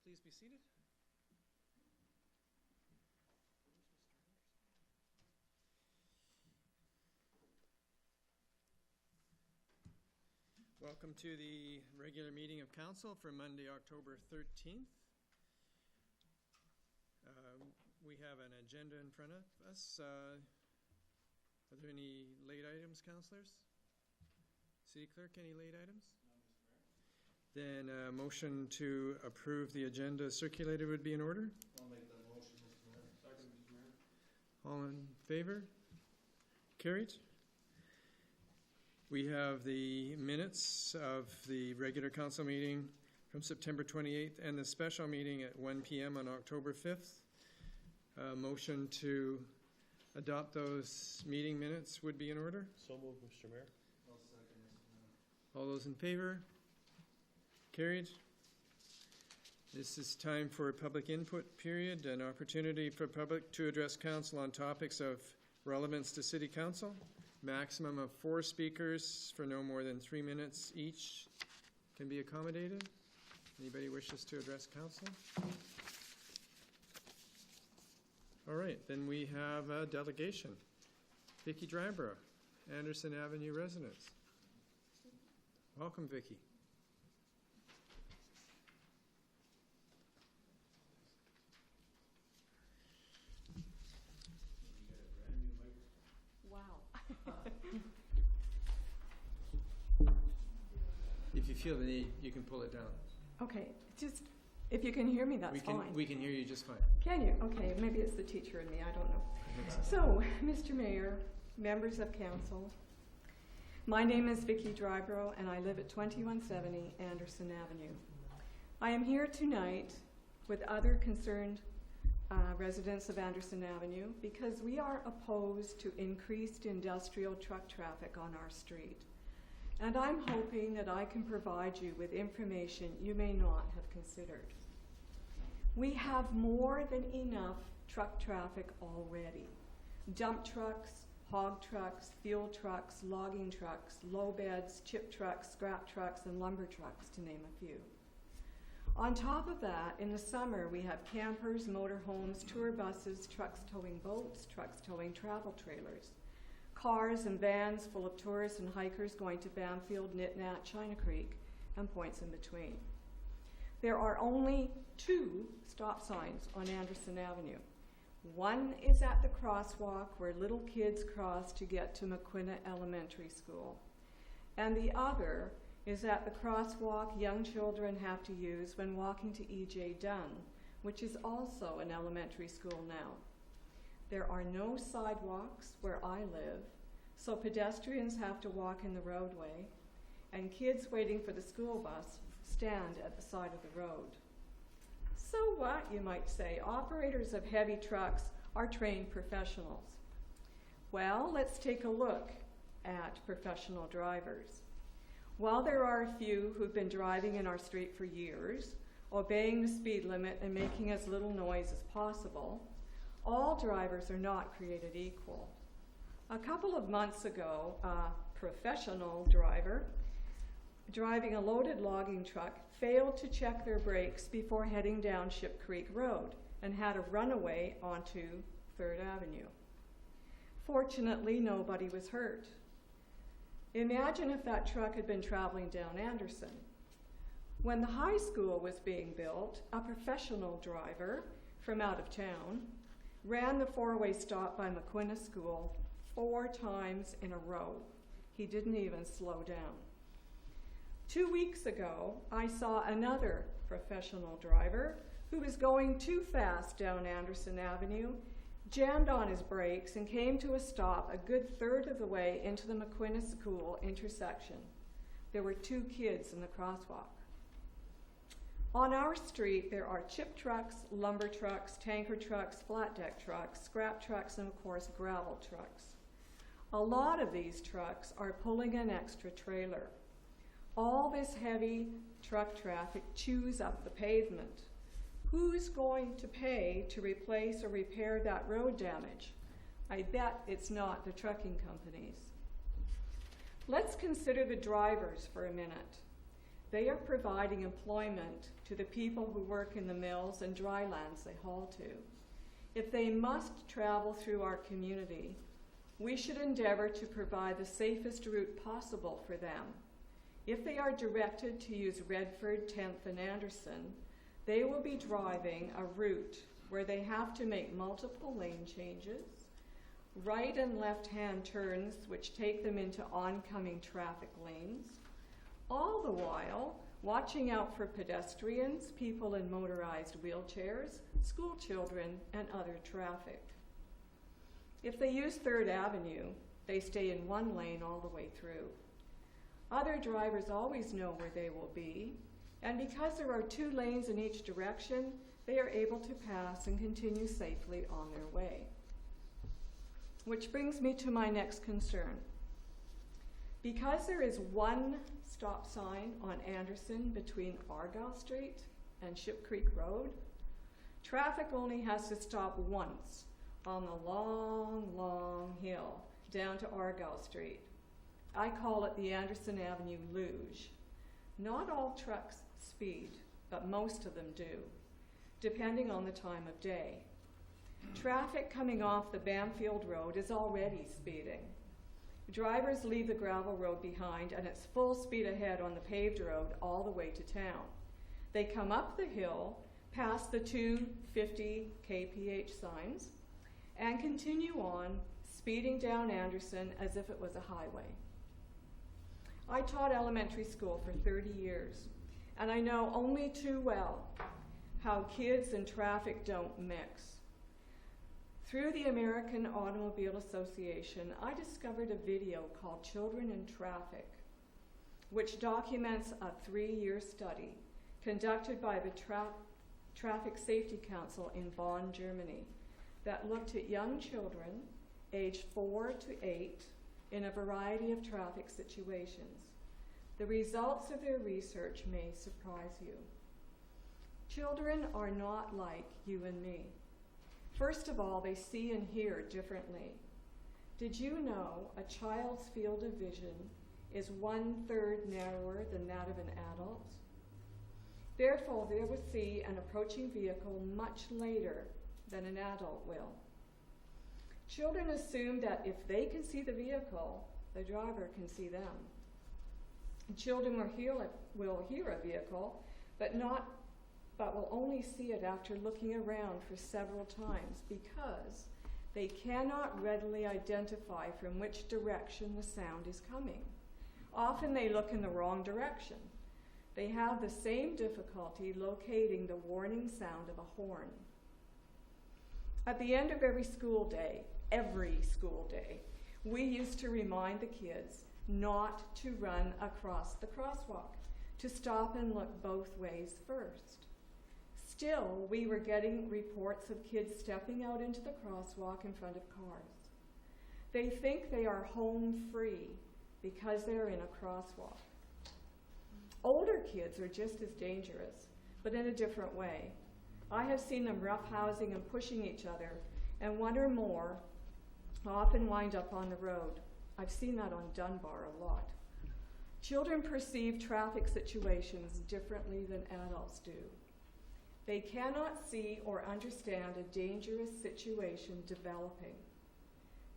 Please be seated. Welcome to the regular meeting of council for Monday, October 13th. We have an agenda in front of us. Are there any late items, councillors? City Clerk, any late items? No, Mr. Mayor. Then a motion to approve the agenda circulated would be in order. I'll make that motion, Mr. Mayor. Second, Mr. Mayor. All in favor? Carried. We have the minutes of the regular council meeting from September 28th and the special meeting at 1 p.m. on October 5th. Motion to adopt those meeting minutes would be in order. So moved, Mr. Mayor. I'll second, Mr. Mayor. All those in favor? Carried. This is time for a public input period, an opportunity for public to address council on topics of relevance to City Council. Maximum of 4 speakers for no more than 3 minutes each can be accommodated. Anybody wishes to address council? All right, then we have a delegation. Vicki Dryborough, Anderson Avenue residents. Welcome, Vicki. If you feel the need, you can pull it down. Okay, just if you can hear me, that's fine. We can hear you just fine. Can you? Okay, maybe it's the teacher in me, I don't know. So, Mr. Mayor, members of council, my name is Vicki Dryborough and I live at 2170 Anderson Avenue. I am here tonight with other concerned residents of Anderson Avenue because we are opposed to increased industrial truck traffic on our street. And I'm hoping that I can provide you with information you may not have considered. We have more than enough truck traffic already. Dump trucks, hog trucks, fuel trucks, logging trucks, low beds, chip trucks, scrap trucks, and lumber trucks, to name a few. On top of that, in the summer, we have campers, motorhomes, tour buses, trucks towing boats, trucks towing travel trailers, cars and vans full of tourists and hikers going to Bamfield, Nitnat, China Creek, and points in between. There are only 2 stop signs on Anderson Avenue. One is at the crosswalk where little kids cross to get to McQuina Elementary School. And the other is at the crosswalk young children have to use when walking to E.J. Dunn, which is also an elementary school now. There are no sidewalks where I live, so pedestrians have to walk in the roadway, and kids waiting for the school bus stand at the side of the road. So what, you might say? Operators of heavy trucks are trained professionals. Well, let's take a look at professional drivers. While there are a few who've been driving in our street for years, obeying the speed limit and making as little noise as possible, all drivers are not created equal. A couple of months ago, a professional driver driving a loaded logging truck failed to check their brakes before heading down Ship Creek Road and had a runaway onto 3rd Avenue. Fortunately, nobody was hurt. Imagine if that truck had been traveling down Anderson. When the high school was being built, a professional driver from out of town ran the 4-way stop by McQuina School 4 times in a row. He didn't even slow down. 2 weeks ago, I saw another professional driver who was going too fast down Anderson Avenue, jammed on his brakes, and came to a stop a good 1/3 of the way into the McQuina School intersection. There were 2 kids in the crosswalk. On our street, there are chip trucks, lumber trucks, tanker trucks, flat deck trucks, scrap trucks, and of course, gravel trucks. A lot of these trucks are pulling an extra trailer. All this heavy truck traffic chews up the pavement. Who's going to pay to replace or repair that road damage? I bet it's not the trucking companies. Let's consider the drivers for a minute. They are providing employment to the people who work in the mills and dry lands they haul to. If they must travel through our community, we should endeavor to provide the safest route possible for them. If they are directed to use Redford, 10th, and Anderson, they will be driving a route where they have to make multiple lane changes, right and left-hand turns which take them into oncoming traffic lanes, all the while watching out for pedestrians, people in motorized wheelchairs, school children, and other traffic. If they use 3rd Avenue, they stay in one lane all the way through. Other drivers always know where they will be, and because there are 2 lanes in each direction, they are able to pass and continue safely on their way. Which brings me to my next concern. Because there is one stop sign on Anderson between Argyle Street and Ship Creek Road, traffic only has to stop once on the long, long hill down to Argyle Street. I call it the Anderson Avenue Luge. Not all trucks speed, but most of them do, depending on the time of day. Traffic coming off the Bamfield Road is already speeding. Drivers leave the gravel road behind and it's full speed ahead on the paved road all the way to town. They come up the hill, past the 250 kph signs, and continue on, speeding down Anderson as if it was a highway. I taught elementary school for 30 years, and I know only too well how kids and traffic don't mix. Through the American Automobile Association, I discovered a video called Children in Traffic, which documents a 3-year study conducted by the Traffic Safety Council in Bonn, Germany, that looked at young children aged 4 to 8 in a variety of traffic situations. The results of their research may surprise you. Children are not like you and me. First of all, they see and hear differently. Did you know a child's field of vision is 1/3 narrower than that of an adult? Therefore, they will see an approaching vehicle much later than an adult will. Children assume that if they can see the vehicle, the driver can see them. Children will hear a vehicle, but will only see it after looking around for several times because they cannot readily identify from which direction the sound is coming. Often they look in the wrong direction. They have the same difficulty locating the warning sound of a horn. At the end of every school day, we used to remind the kids not to run across the crosswalk, to stop and look both ways first. Still, we were getting reports of kids stepping out into the crosswalk in front of cars. They think they are home free because they're in a crosswalk. Older kids are just as dangerous, but in a different way. I have seen them roughhousing and pushing each other, and one or more often wind up on the road. I've seen that on Dunbar a lot. Children perceive traffic situations differently than adults do. They cannot see or understand a dangerous situation developing.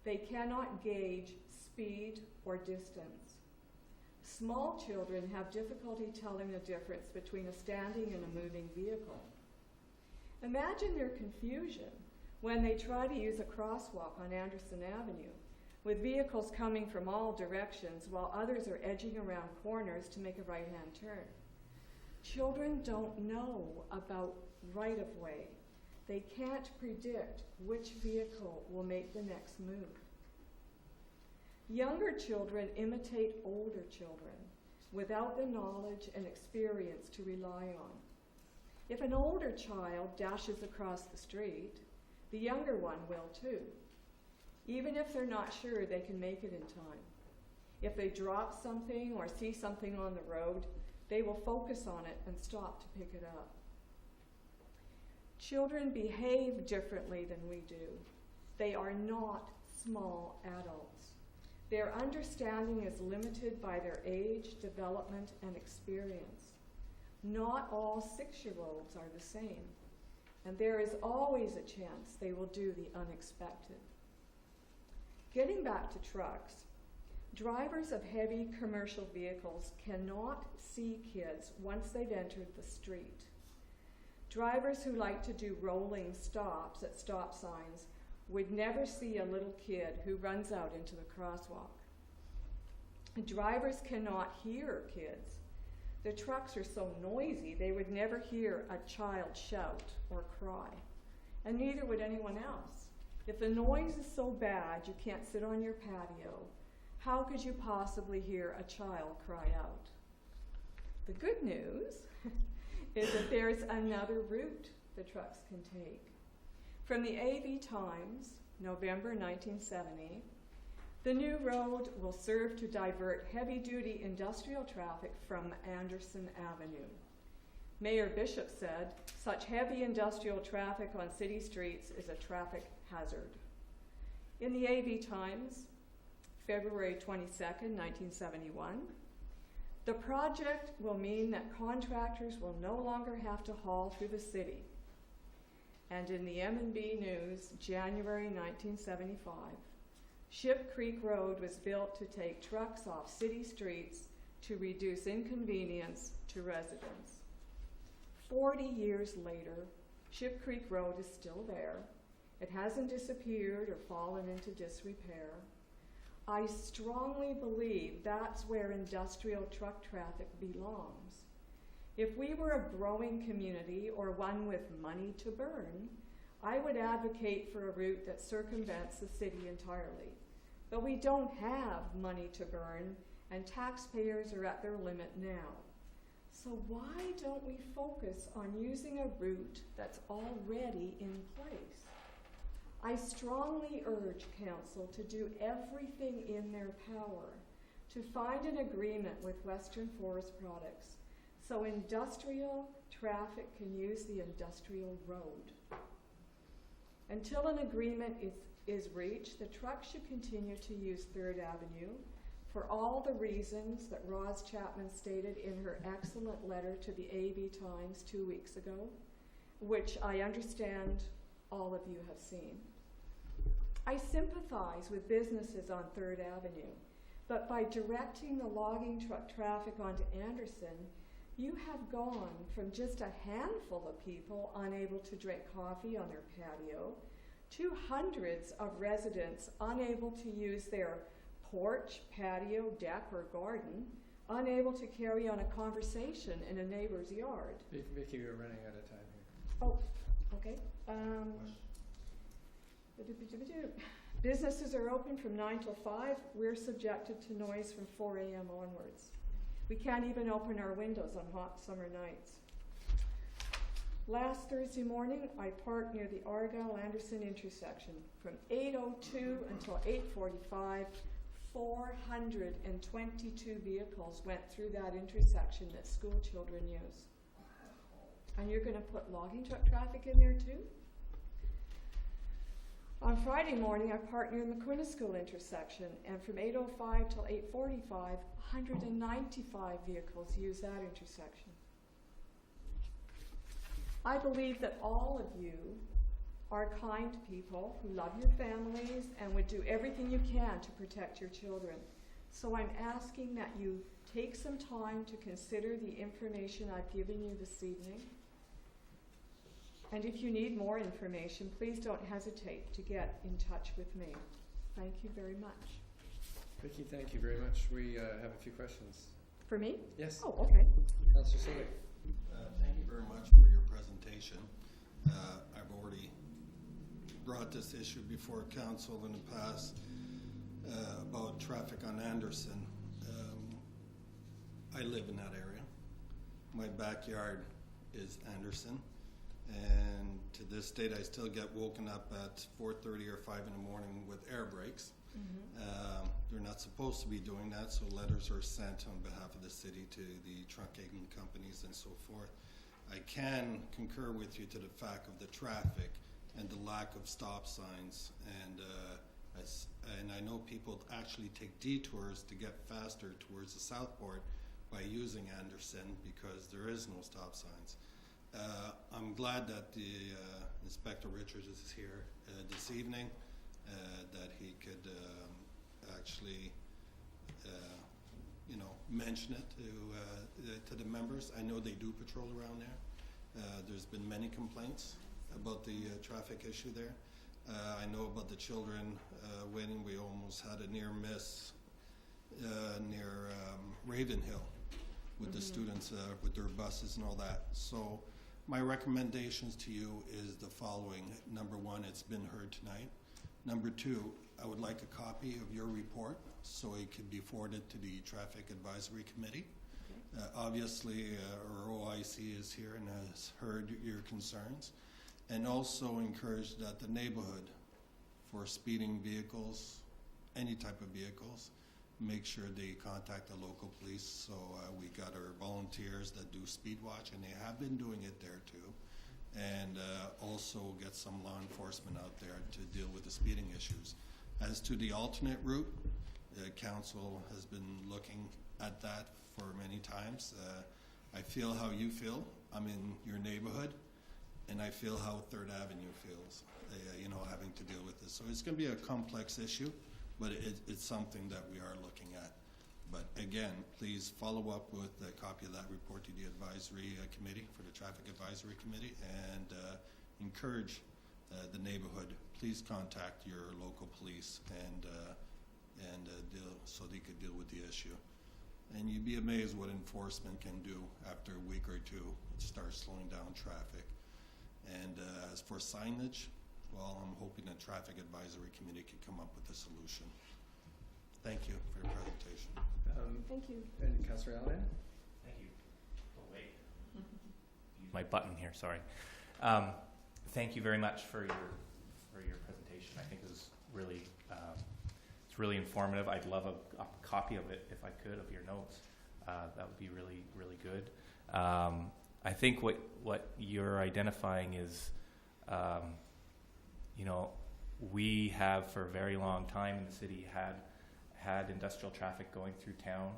They cannot gauge speed or distance. Small children have difficulty telling the difference between a standing and a moving vehicle. Imagine their confusion when they try to use a crosswalk on Anderson Avenue, with vehicles coming from all directions while others are edging around corners to make a right-hand turn. Children don't know about right-of-way. They can't predict which vehicle will make the next move. Younger children imitate older children without the knowledge and experience to rely on. If an older child dashes across the street, the younger one will too, even if they're not sure they can make it in time. If they drop something or see something on the road, they will focus on it and stop to pick it up. Children behave differently than we do. They are not small adults. Their understanding is limited by their age, development, and experience. Not all 6-year-olds are the same, and there is always a chance they will do the unexpected. Getting back to trucks, drivers of heavy commercial vehicles cannot see kids once they've entered the street. Drivers who like to do rolling stops at stop signs would never see a little kid who runs out into the crosswalk. Drivers cannot hear kids. The trucks are so noisy they would never hear a child shout or cry, and neither would anyone else. If the noise is so bad you can't sit on your patio, how could you possibly hear a child cry out? The good news is that there's another route the trucks can take. From the AV Times, November 1970, the new road will serve to divert heavy-duty industrial traffic from Anderson Avenue. Mayor Bishop said, such heavy industrial traffic on city streets is a traffic hazard. In the AV Times, February 22nd, 1971, the project will mean that contractors will no longer have to haul through the city. And in the M&B News, January 1975, Ship Creek Road was built to take trucks off city streets to reduce inconvenience to residents. 40 years later, Ship Creek Road is still there. It hasn't disappeared or fallen into disrepair. I strongly believe that's where industrial truck traffic belongs. If we were a growing community or one with money to burn, I would advocate for a route that circumvents the city entirely. But we don't have money to burn, and taxpayers are at their limit now. So why don't we focus on using a route that's already in place? I strongly urge Council to do everything in their power to find an agreement with Western Forest Products so industrial traffic can use the industrial road. Until an agreement is reached, the trucks should continue to use 3rd Avenue for all the reasons that Roz Chapman stated in her excellent letter to the AV Times 2 weeks ago, which I understand all of you have seen. I sympathize with businesses on 3rd Avenue, but by directing the logging truck traffic onto Anderson, you have gone from just a handful of people unable to drink coffee on their patio to hundreds of residents unable to use their porch, patio, deck, or garden, unable to carry on a conversation in a neighbor's yard. Vicky, we're running out of time here. Oh, okay. Businesses are open from 9 till 5. We're subjected to noise from 4 a.m. onwards. We can't even open our windows on hot summer nights. Last Thursday morning, I parked near the Argyle-Anderson intersection. From 8:02 until 8:45, 422 vehicles went through that intersection that school children use. And you're going to put logging truck traffic in there too? On Friday morning, I parked near the Quinneschool intersection, and from 8:05 till 8:45, 195 vehicles use that intersection. I believe that all of you are kind people who love your families and would do everything you can to protect your children. So I'm asking that you take some time to consider the information I've given you this evening. And if you need more information, please don't hesitate to get in touch with me. Thank you very much. Vicky, thank you very much. We have a few questions. For me? Yes. Oh, okay. Councillor Sully. Thank you very much for your presentation. I've already brought this issue before council in the past about traffic on Anderson. I live in that area. My backyard is Anderson, and to this date I still get woken up at 4:30 or 5 in the morning with air brakes. They're not supposed to be doing that, so letters are sent on behalf of the city to the truncating companies and so forth. I can concur with you to the fact of the traffic and the lack of stop signs and And I know people actually take detours to get faster towards the Southport by using Anderson because there is no stop signs. I'm glad that the Inspector Richards is here this evening, that he could actually mention it to the members. I know they do patrol around there. There's been many complaints about the traffic issue there. I know about the children waiting. We almost had a near miss near Ravenhill with the students with their buses and all that. So my recommendations to you is the following. Number one, it's been heard tonight. Number two, I would like a copy of your report so it could be forwarded to the Traffic Advisory Committee. Obviously, our OIC is here and has heard your concerns, and also encourage that the neighborhood, for speeding vehicles, any type of vehicles, make sure they contact the local police. So we got our volunteers that do speed watch, and they have been doing it there too. And also get some law enforcement out there to deal with the speeding issues. As to the alternate route, the council has been looking at that for many times. I feel how you feel. I'm in your neighborhood, and I feel how 3rd Avenue feels, having to deal with this. So it's going to be a complex issue, but it's something that we are looking at. But again, please follow up with a copy of that report to the advisory committee, for the Traffic Advisory Committee, and encourage the neighborhood. Please contact your local police and deal, so they could deal with the issue. And you'd be amazed what enforcement can do after a week or two. It starts slowing down traffic. And as for signage, well, I'm hoping the Traffic Advisory Committee can come up with a solution. Thank you for your presentation. Thank you. And Councillor Allen? Thank you. Oh, wait. Use my button here, sorry. Thank you very much for your presentation. I think it was really, it's really informative. I'd love a copy of it, if I could, of your notes. That would be really, really good. I think what you're identifying is, we have for a very long time in the city had industrial traffic going through town,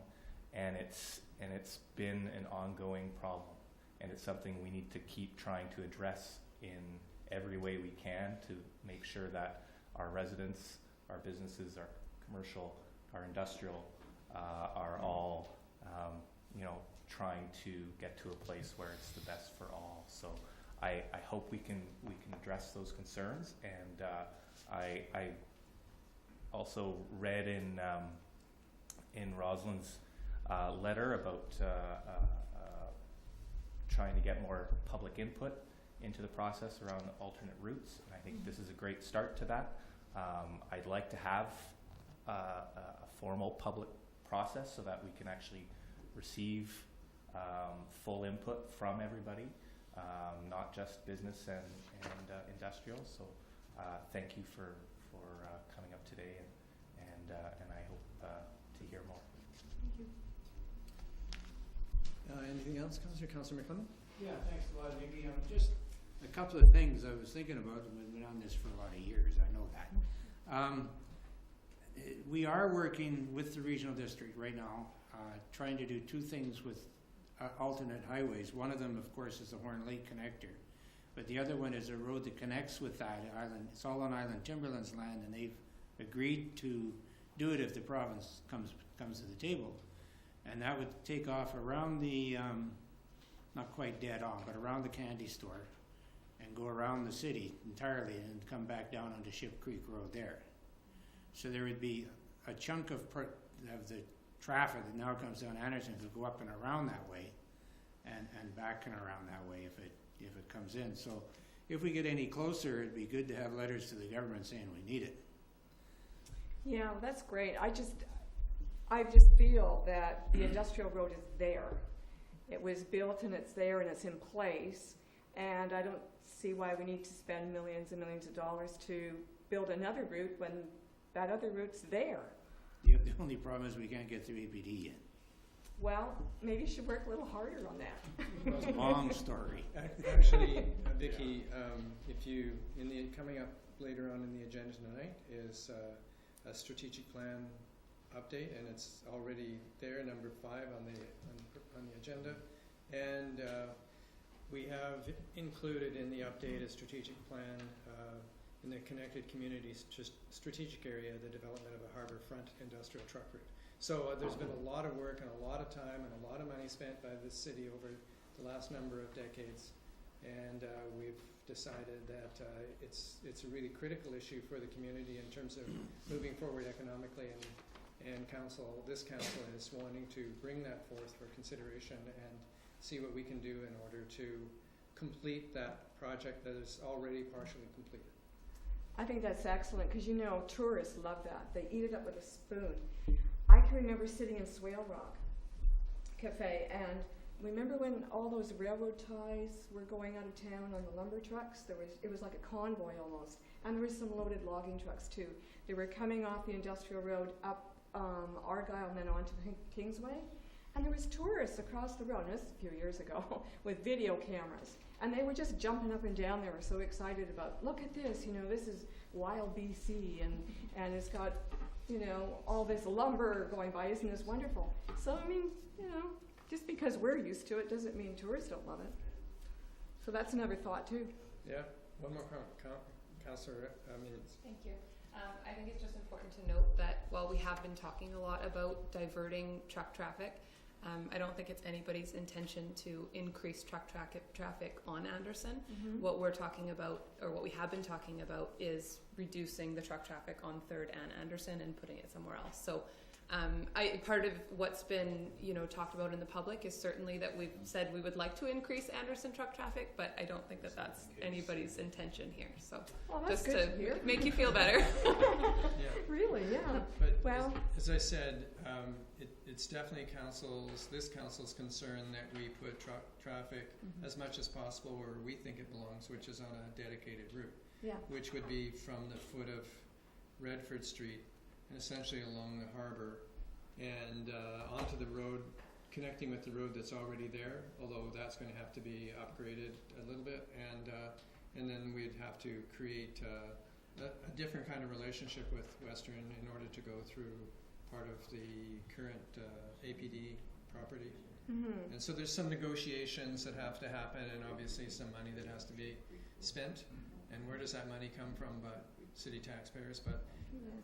and it's been an ongoing problem, and it's something we need to keep trying to address in every way we can to make sure that our residents, our businesses, our commercial, our industrial are all trying to get to a place where it's the best for all. So I hope we can address those concerns, and I also read in Rosalind's letter about trying to get more public input into the process around alternate routes, and I think this is a great start to that. I'd like to have a formal public process so that we can actually receive full input from everybody, not just business and industrial. So thank you for coming up today, and I hope to hear more. Thank you. Anything else, Councillor McClellan? Yeah, thanks a lot, Vicky. Just a couple of things I was thinking about, and we've been on this for a lot of years, I know that. We are working with the regional district right now, trying to do two things with alternate highways. One of them, of course, is the Horn Lake connector, but the other one is a road that connects with that island. It's all on Island Timberlands land, and they've agreed to do it if the province comes to the table. And that would take off around the, not quite dead on, but around the candy store, and go around the city entirely and come back down onto Ship Creek Road there. So there would be a chunk of the traffic that now comes down Anderson to go up and around that way, and back and around that way if it comes in. So if we get any closer, it'd be good to have letters to the government saying we need it. Yeah, well, that's great. I just feel that the industrial road is there. It was built and it's there and it's in place, and I don't see why we need to spend millions and millions of dollars to build another route when that other route's there. The only problem is we can't get through APD yet. Well, maybe you should work a little harder on that. It's a long story. Actually, Vicky, if you, coming up later on in the agenda tonight is a strategic plan update, and it's already there, number 5 on the agenda. And we have included in the update a strategic plan in the connected communities strategic area, the development of a harbourfront industrial truck route. So there's been a lot of work and a lot of time and a lot of money spent by the city over the last number of decades, and we've decided that it's a really critical issue for the community in terms of moving forward economically, and this council is wanting to bring that forth for consideration and see what we can do in order to complete that project that is already partially completed. I think that's excellent, because you know tourists love that. They eat it up with a spoon. I can remember sitting in Swale Rock Cafe, and remember when all those railroad ties were going out of town on the lumber trucks? It was like a convoy almost, and there was some loaded logging trucks too. They were coming off the industrial road up Argyle and then onto the Kingsway, and there was tourists across the road, and this was a few years ago, with video cameras. And they were just jumping up and down. They were so excited about, look at this, you know, this is wild BC, and it's got, you know, all this lumber going by. Isn't this wonderful? So, I mean, you know, just because we're used to it doesn't mean tourists don't love it. So that's another thought, too. Yeah, one more Councillor Minutes. Thank you. I think it's just important to note that while we have been talking a lot about diverting truck traffic, I don't think it's anybody's intention to increase truck traffic on Anderson. Mm-hmm. What we're talking about, or what we have been talking about, is reducing the truck traffic on 3rd and Anderson and putting it somewhere else. So part of what's been, you know, talked about in the public is certainly that we've said we would like to increase Anderson truck traffic, but I don't think that that's anybody's intention here. So Well, that's just good to to hear. make you feel better. Yeah. Really, yeah. But Well- as I said, it's definitely this council's concern that we put traffic Mhm. as much as possible where we think it belongs, which is on a dedicated route, Yeah. which would be from the foot of Redford Street and essentially along the harbour and onto the road, connecting with the road that's already there, although that's going to have to be upgraded a little bit, and then we'd have to create a different kind of relationship with Western in order to go through part of the current APD property. Mm-hmm. And so there's some negotiations that have to happen, and obviously some money that has to be spent. And where does that money come from? But city taxpayers. But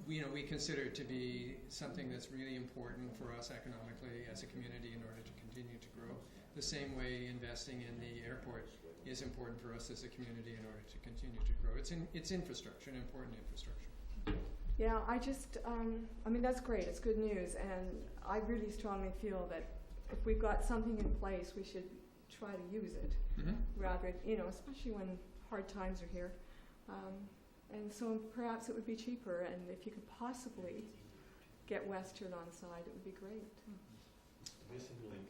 we consider it to be something that's really important for us economically as a community in order to continue to grow. The same way investing in the airport is important for us as a community in order to continue to grow. It's infrastructure, an important infrastructure. Yeah, I mean, that's great. It's good news. And I really strongly feel that if we've got something in place, we should try to use it rather, especially when hard times are here. And so perhaps it would be cheaper. And if you could possibly get Western on side, it would be great. Missing link.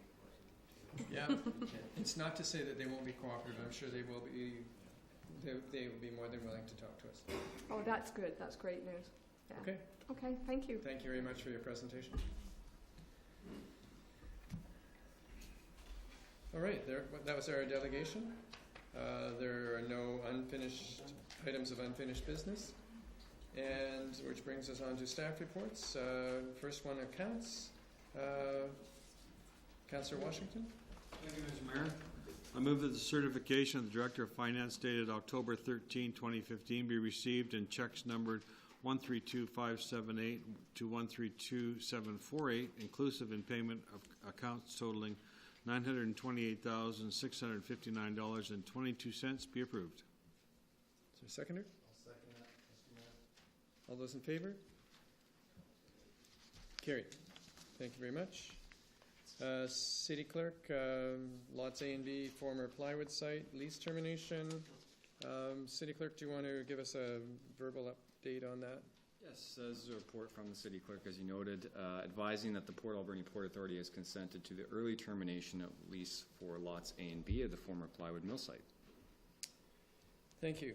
Yeah, it's not to say that they won't be cooperative. I'm sure they will be. They will be more than willing to talk to us. Oh, that's good. That's great news. Yeah. Okay. Okay, thank you. Thank you very much for your presentation. All right, that was our delegation. There are no items of unfinished business, and which brings us on to staff reports. First one, accounts. Councillor Washington. Thank you, Mr. Mayor. I move that the certification of the Director of Finance dated October 13, 2015 be received and checks numbered 132578 to 132748, inclusive in payment of accounts totaling $928,659.22 be approved. Is there a seconder? I'll second that, Mr. Mayor. All those in favor? Carried. Thank you very much. City Clerk, lots A and B, former plywood site, lease termination. City Clerk, do you want to give us a verbal update on that? Yes, this is a report from the City Clerk, as you noted, advising that the Port Alberni Port Authority has consented to the early termination of lease for lots A and B of the former plywood mill site. Thank you.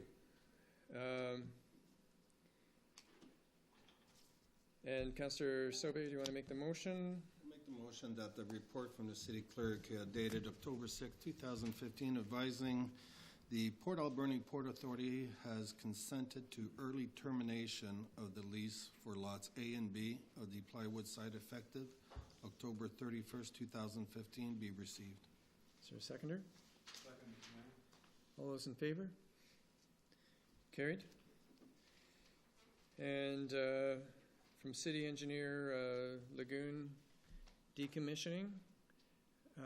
And Councillor Sobe, do you want to make the motion? I'll make the Motion that the report from the city clerk dated October 6, 2015, advising the Port Alberni Port Authority has consented to early termination of the lease for lots A and B of the plywood site effective October 31st, 2015 be received. Is there a seconder? All those in favor? Carried. And from city engineer, lagoon decommissioning. Yes,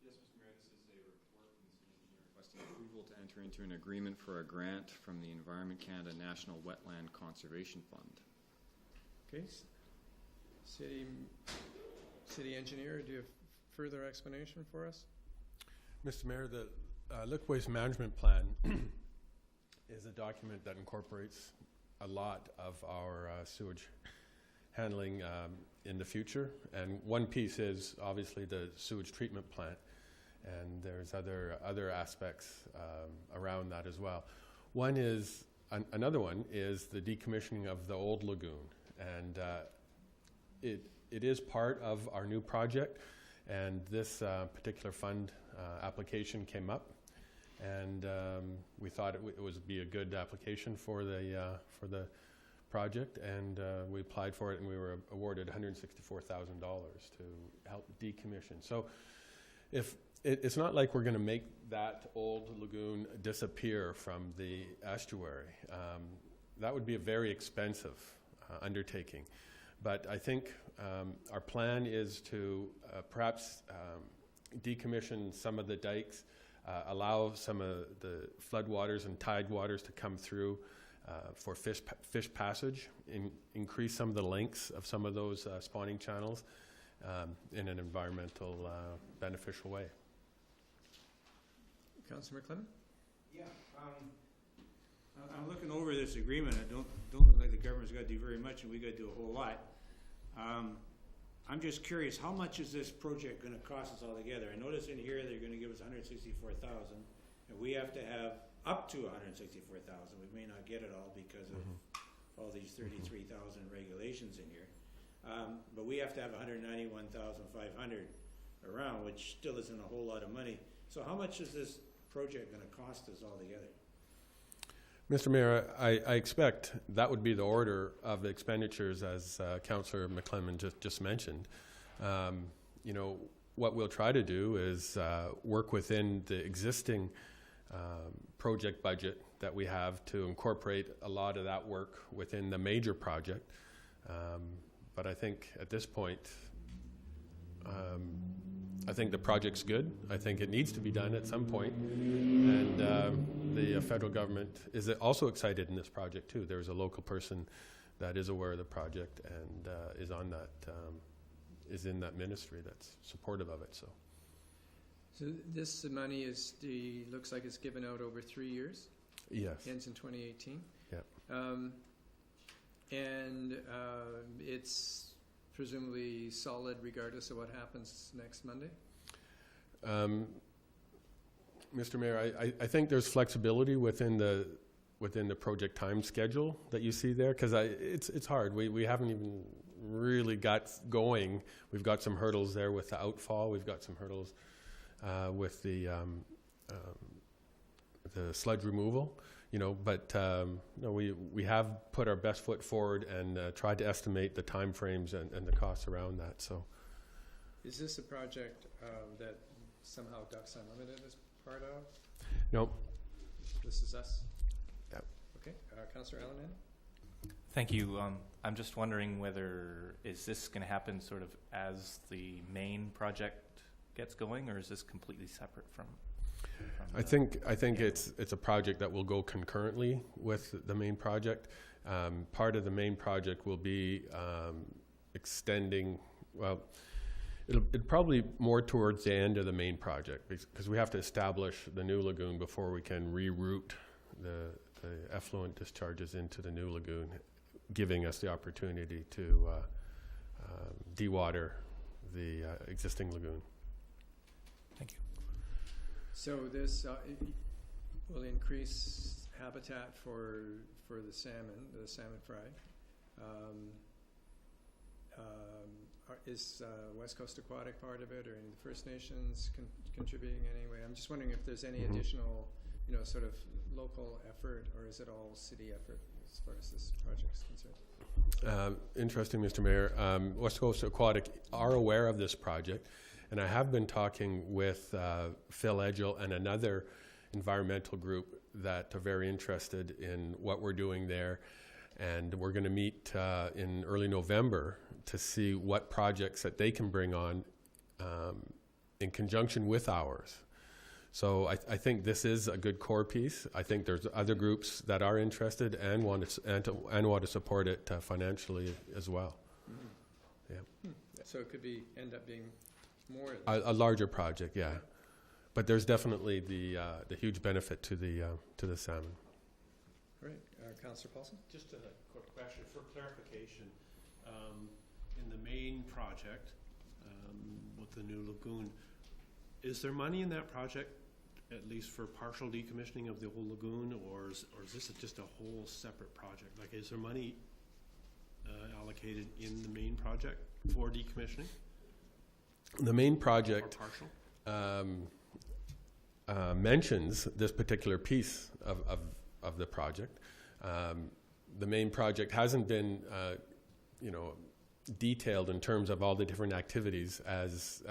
Mr. Mayor, this is a report from the city engineer requesting approval to enter into an agreement for a grant from the Environment Canada National Wetland Conservation Fund. Okay. City engineer, do you have further explanation for us? Mr. Mayor, the Liquid Waste Management Plan is a document that incorporates a lot of our sewage handling in the future. And one piece is obviously the sewage treatment plant. And there's other aspects around that as well. Another one is the decommissioning of the old lagoon. And it is part of our new project. And this particular fund application came up. And we thought it would be a good application for the project, and we applied for it, and we were awarded $164,000 to help decommission. So, if it's not like we're going to make that old lagoon disappear from the estuary, that would be a very expensive undertaking. But I think our plan is to perhaps decommission some of the dikes. Allow some of the floodwaters and tide waters to come through for fish passage, increase some of the lengths of some of those spawning channels in an environmental beneficial way. Councillor McClellan? Yeah, I'm looking over this agreement. I don't look like the government's got to do very much, and we got to do a whole lot. I'm just curious, how much is this project going to cost us altogether? I notice in here they're going to give us $164,000, and we have to have up to $164,000. We may not get it all because of all these 33,000 regulations in here, but we have to have $191,500 around, which still isn't a whole lot of money. So how much is this project going to cost us altogether? Mr. Mayor, I expect that would be the order of the expenditures, as Councillor McClellan just mentioned. You know, what we'll try to do is work within the existing project budget that we have to incorporate a lot of that work within the major project. But I think at this point, I think the project's good. I think it needs to be done at some point. And the federal government is also excited in this project too. There's a local person that is aware of the project and is on that, is in that ministry that's supportive of it. So this money looks like it's given out over 3 years. yes, Ends in 2018. yeah. And it's presumably solid regardless of what happens next Monday? Mr. Mayor, I think there's flexibility within the project time schedule that you see there, because it's hard. We haven't even really got going. We've got some hurdles there with the outfall. We've got some hurdles with the sludge removal. You know, but no, we have put our best foot forward and tried to estimate the time frames and the costs around that. So, is this a project that somehow Ducks Unlimited is part of? No. This is us? Yeah. Okay. Councillor Allen? Thank you. I'm just wondering whether is this going to happen sort of as the main project gets going, or is this completely separate from I think it's a project that will go concurrently with the main project. Part of the main project will be extending. Well, it'll probably more towards the end of the main project, because we have to establish the new lagoon before we can reroute the effluent discharges into the new lagoon, giving us the opportunity to dewater the existing lagoon. Thank you. So this will increase habitat for the salmon fry. is West Coast Aquatic part of it, or any of the First Nations contributing in any way? I'm just wondering if there's any Mhm. additional, sort of local effort, or is it all city effort as far as this project is concerned? Interesting, Mr. Mayor. West Coast Aquatic are aware of this project, and I have been talking with Phil Edgell and another environmental group that are very interested in what we're doing there. And we're going to meet in early November to see what projects that they can bring on in conjunction with ours. So I think this is a good core piece. I think there's other groups that are interested and want to support it financially as well. Mm-hmm. Yeah. So it could end up being more. A larger project, yeah. But there's definitely the huge benefit to the salmon. All right, Councillor Paulson? Just a quick question for clarification. In the main project with the new lagoon, is there money in that project at least for partial decommissioning of the old lagoon, or is this just a whole separate project? Like, is there money allocated in the main project for decommissioning? The main project mentions this particular piece of the project. The main project hasn't been, detailed in terms of all the different activities as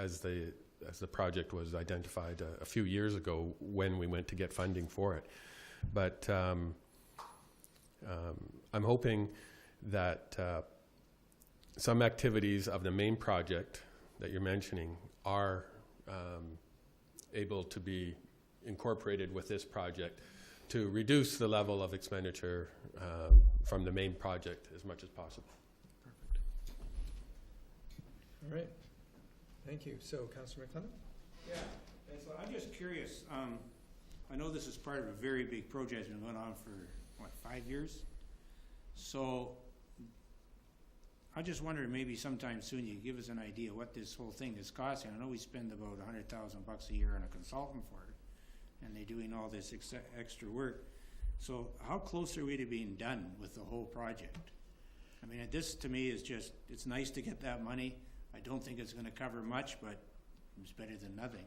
the project was identified a few years ago when we went to get funding for it. But I'm hoping that some activities of the main project that you're mentioning are able to be incorporated with this project to reduce the level of expenditure from the main project as much as possible. All right. Thank you. So, Councillor McClellan? Yeah, and so I'm just curious, I know this is part of a very big project that's been going on for, 5 years? So, I just wondered maybe sometime soon you give us an idea what this whole thing is costing. I know we spend about $100,000 a year on a consultant for it, and they're doing all this extra work. So how close are we to being done with the whole project? I mean, this to me is just, it's nice to get that money. I don't think it's going to cover much, but it's better than nothing.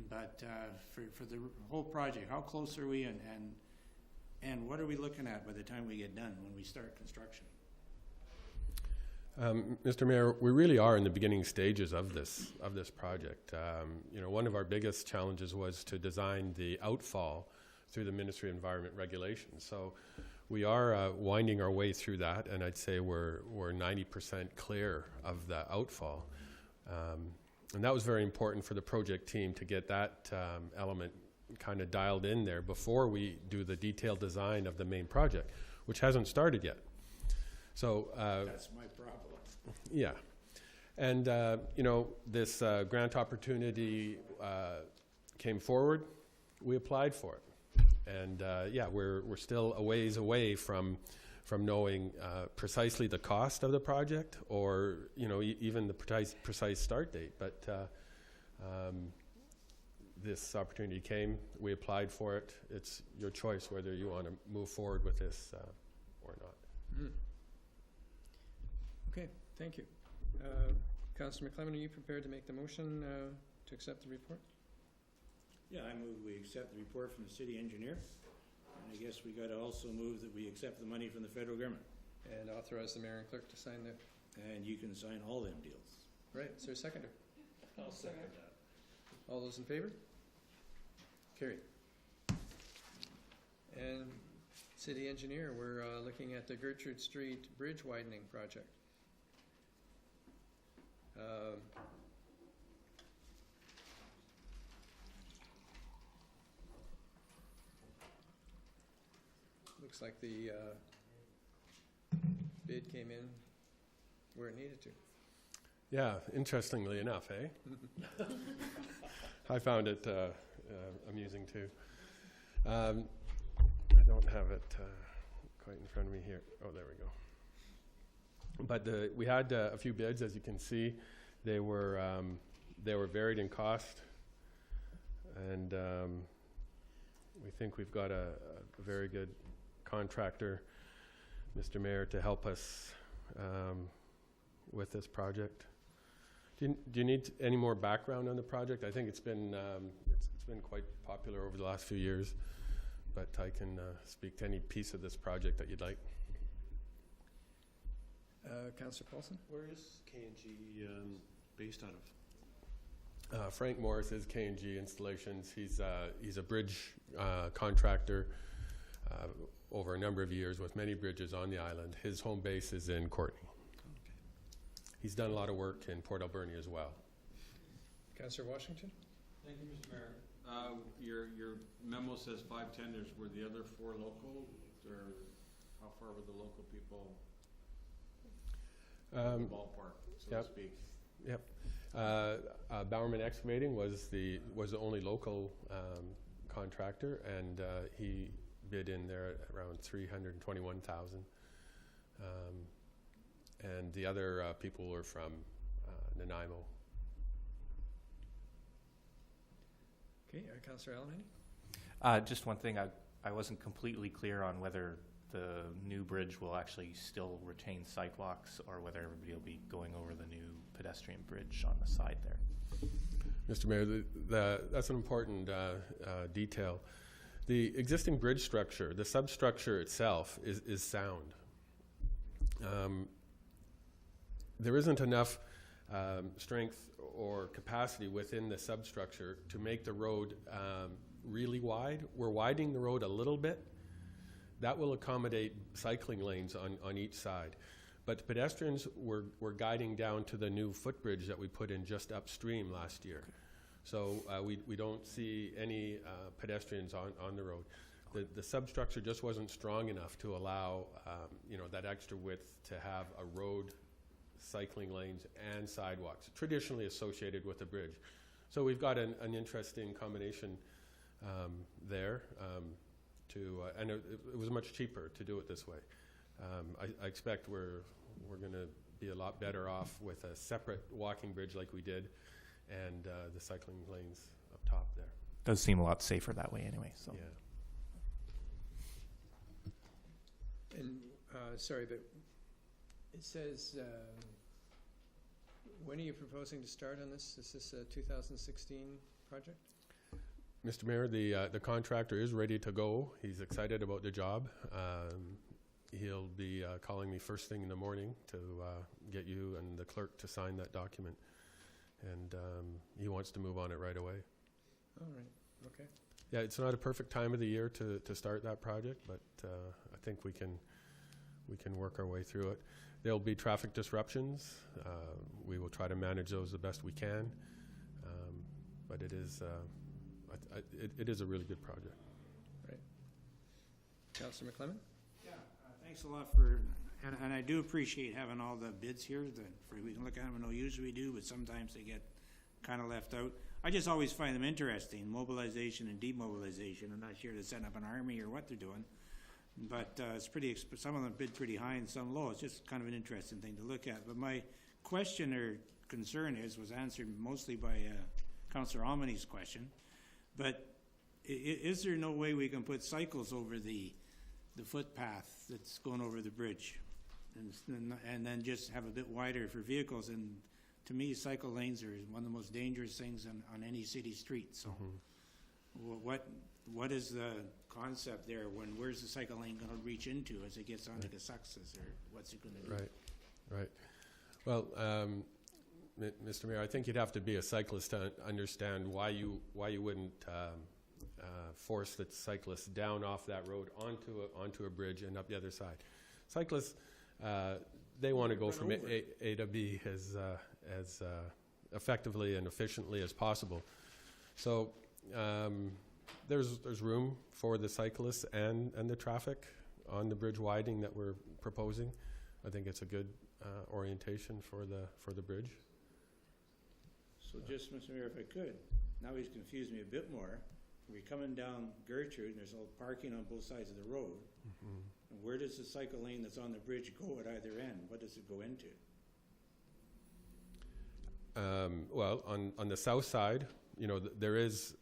But for the whole project, how close are we, and what are we looking at by the time we get done when we start construction? Mr. Mayor, we really are in the beginning stages of this project. One of our biggest challenges was to design the outfall through the Ministry of Environment regulations. So we are winding our way through that, and I'd say we're 90% clear of the outfall. And that was very important for the project team to get that element kind of dialed in there before we do the detailed design of the main project, which hasn't started yet. So that's my problem. Yeah. And, this grant opportunity came forward. We applied for it. And, we're still a ways away from knowing precisely the cost of the project or, even the precise start date. But this opportunity came. We applied for it. It's your choice whether you want to move forward with this or not. Mm. Okay, thank you. Councillor McClellan, are you prepared to make the motion to accept the report? Yeah, I move we accept the report from the city engineer. And I guess we got to also move that we accept the money from the federal government. And authorize the mayor and clerk to sign the... And you can sign all them deals. Right, is there a seconder? I'll second that. All those in favor? Carried. And city engineer, we're looking at the Gertrude Street Bridge widening project. Looks like the bid came in where it needed to. Yeah, interestingly enough, eh? I found it amusing too. I don't have it quite in front of me here. Oh, there we go. But we had a few bids, as you can see. They were varied in cost, and we think we've got a very good contractor, Mr. Mayor, to help us with this project. Do you need any more background on the project? I think it's been quite popular over the last few years, but I can speak to any piece of this project that you'd like. Councillor Paulson? Where is K&G based out of? Frank Morris is K&G Installations. He's a bridge contractor over a number of years with many bridges on the island. His home base is in Courtenay. He's done a lot of work in Port Alberni as well. Councillor Washington? Thank you, Mr. Mayor. Your memo says 5 tenders. Were the other 4 local, or how far were the local people? Ballpark, so to speak. Yep. Bowerman Excavating was the only local contractor, and he bid in there at around $321,000. And the other people were from Nanaimo. Okay, Councillor Alberni? Just one thing, I wasn't completely clear on whether the new bridge will actually still retain sidewalks or whether everybody will be going over the new pedestrian bridge on the side there. Mr. Mayor, that's an important detail. The existing bridge structure, the substructure itself, is sound. There isn't enough strength or capacity within the substructure to make the road really wide. We're widening the road a little bit. That will accommodate cycling lanes on each side. But pedestrians were guiding down to the new footbridge that we put in just upstream last year. So we don't see any pedestrians on the road. The substructure just wasn't strong enough to allow that extra width to have a road, cycling lanes, and sidewalks, traditionally associated with the bridge. So we've got an interesting combination there. And it was much cheaper to do it this way. I expect we're going to be a lot better off with a separate walking bridge like we did, and the cycling lanes up top there. Does seem a lot safer that way anyway. So. Yeah. And, sorry, but it says, when are you proposing to start on this? Is this a 2016 project? Mr. Mayor, the contractor is ready to go. He's excited about the job. He'll be calling me first thing in the morning to get you and the clerk to sign that document. And he wants to move on it right away. All right, okay. Yeah, it's not a perfect time of the year to start that project, but I think we can work our way through it. There'll be traffic disruptions. We will try to manage those the best we can. But it is a really good project. Right. Councillor McClement? Yeah, thanks a lot for, and I do appreciate having all the bids here. We can look at them, I know usually we do, but sometimes they get kind of left out. I just always find them interesting, mobilization and demobilization. I'm not sure they're setting up an army or what they're doing, but it's pretty. Some of them bid pretty high and some low. It's just kind of an interesting thing to look at. But my question or concern was answered mostly by Councillor Alberni's question. But is there no way we can put cycles over the footpath that's going over the bridge, and then just have a bit wider for vehicles? And to me, cycle lanes are one of the most dangerous things on any city street. So, what is the concept there? Where's the cycle lane going to reach into as it gets onto the success, or what's it going to do? Right. Well, Mr. Mayor, I think you'd have to be a cyclist to understand why you wouldn't force the cyclists down off that road onto a bridge and up the other side. Cyclists, they want to go from A to B as effectively and efficiently as possible. So there's room for the cyclists and the traffic on the bridge widening that we're proposing. I think it's a good orientation for the bridge. So just, Mr. Mayor, if I could, now he's confused me a bit more. We're coming down Gertrude, and there's all parking on both sides of the road. And where does the cycle lane that's on the bridge go at either end? What does it go into? Well, on the south side, there is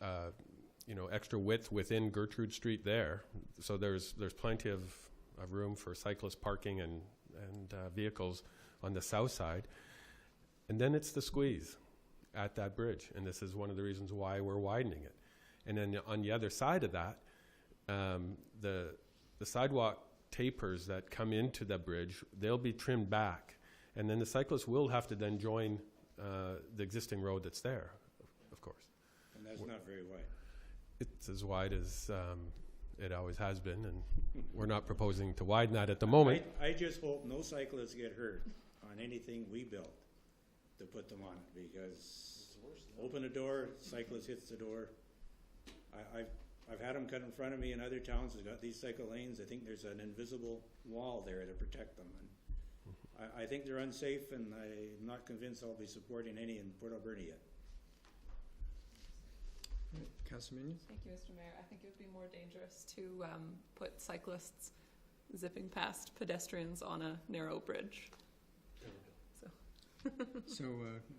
extra width within Gertrude Street there, so there's plenty of room for cyclist parking and vehicles on the south side. And then it's the squeeze at that bridge, and this is one of the reasons why we're widening it. And then on the other side of that, the sidewalk tapers that come into the bridge, they'll be trimmed back. And then the cyclists will have to then join the existing road that's there, of course. And that's not very wide. It's as wide as it always has been, and we're not proposing to widen that at the moment. I just hope no cyclists get hurt on anything we build to put them on, because open a door, cyclist hits the door. I've had them cut in front of me in other towns that got these cycle lanes. I think there's an invisible wall there to protect them. And I think they're unsafe, and I'm not convinced I'll be supporting any in Port Alberni yet. Councilor Minion? Thank you, Mr. Mayor. I think it would be more dangerous to put cyclists zipping past pedestrians on a narrow bridge. So,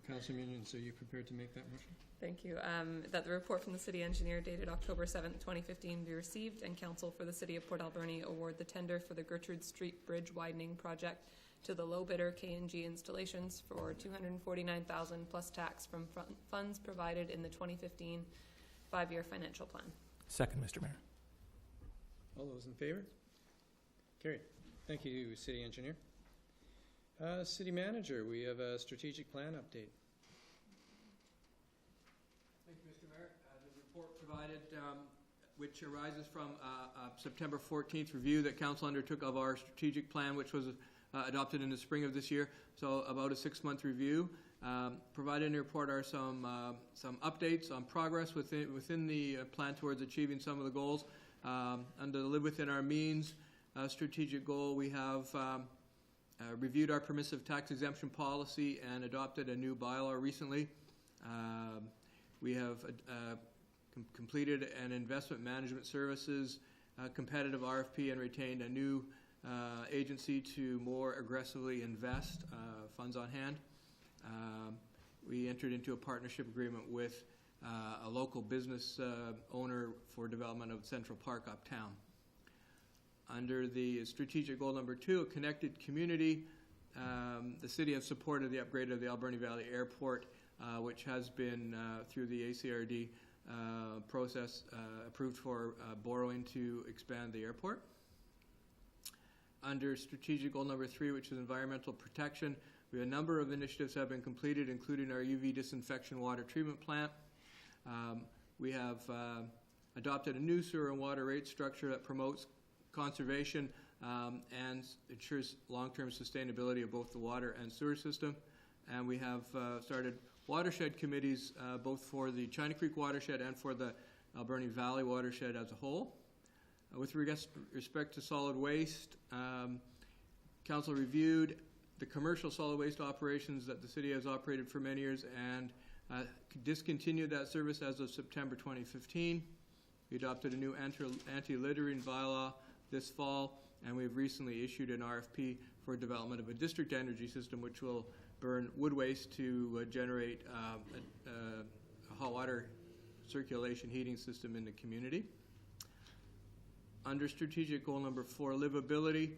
Councilor Minion, so you prepared to make that motion? Thank you. That the report from the city engineer dated October 7th, 2015 be received, and council for the city of Port Alberni award the tender for the Gertrude Street Bridge widening project to the low bidder K&G Installations for $249,000 plus tax from funds provided in the 2015 5-year financial plan. Second, Mr. Mayor. All those in favor? Carried. Thank you, City Engineer. City Manager, we have a strategic plan update. Thank you, Mr. Mayor. The report provided, which arises from a September 14th review that Council undertook of our strategic plan, which was adopted in the spring of this year, so about a 6-month review. Provided in the report are some updates on progress within the plan towards achieving some of the goals. Under the Live Within Our Means strategic goal, we have reviewed our permissive tax exemption policy and adopted a new bylaw recently. We have completed an investment management services competitive RFP and retained a new agency to more aggressively invest funds on hand. We entered into a partnership agreement with a local business owner for development of Central Park uptown. Under the strategic goal number 2, a connected community, the city has supported the upgrade of the Alberni Valley Airport, which has been, through the ACRD process, approved for borrowing to expand the airport. Under strategic goal number 3, which is environmental protection, we have a number of initiatives have been completed, including our UV disinfection water treatment plant. We have adopted a new sewer and water rate structure that promotes conservation and ensures long-term sustainability of both the water and sewer system. And we have started watershed committees both for the China Creek watershed and for the Alberni Valley watershed as a whole. With respect to solid waste, Council reviewed the commercial solid waste operations that the city has operated for many years and discontinued that service as of September 2015. We adopted a new anti-littering bylaw this fall, and we've recently issued an RFP for development of a district energy system which will burn wood waste to generate a hot water circulation heating system in the community. Under strategic goal number 4, livability,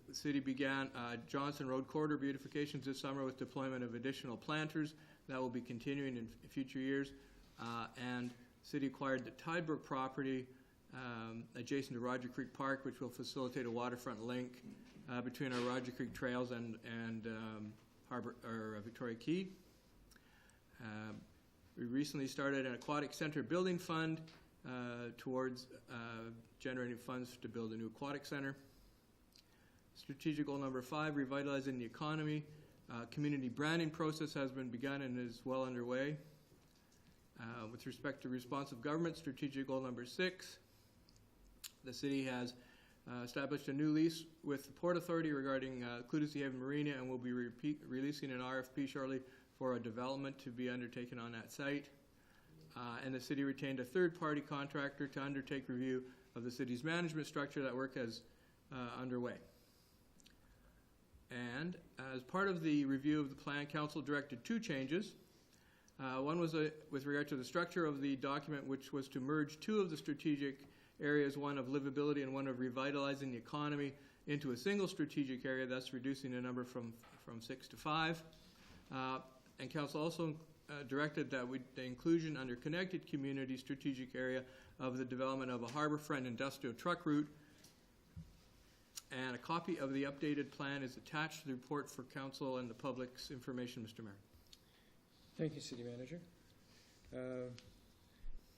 the city began Johnson Road corridor beautifications this summer with deployment of additional planters. That will be continuing in future years. And the city acquired the Tidebrook property adjacent to Roger Creek Park, which will facilitate a waterfront link between our Roger Creek trails and Victoria Quay. We recently started an aquatic center building fund towards generating funds to build a new aquatic center. Strategic goal number 5, revitalizing the economy. Community branding process has been begun and is well underway. With respect to responsive government, strategic goal number 6, the city has established a new lease with the Port Authority regarding Clutha Haven Marina, and will be releasing an RFP shortly for a development to be undertaken on that site. And the city retained a third-party contractor to undertake review of the city's management structure. That work is underway. And as part of the review of the plan, Council directed 2 changes. One was with regard to the structure of the document, which was to merge 2 of the strategic areas, one of livability and one of revitalizing the economy, into a single strategic area, thus reducing the number from 6 to 5. And council also directed that the inclusion under connected community strategic area of the development of a harborfront industrial truck route. And a copy of the updated plan is attached to the report for council and the public's information, Mr. Mayor. Thank you, City Manager.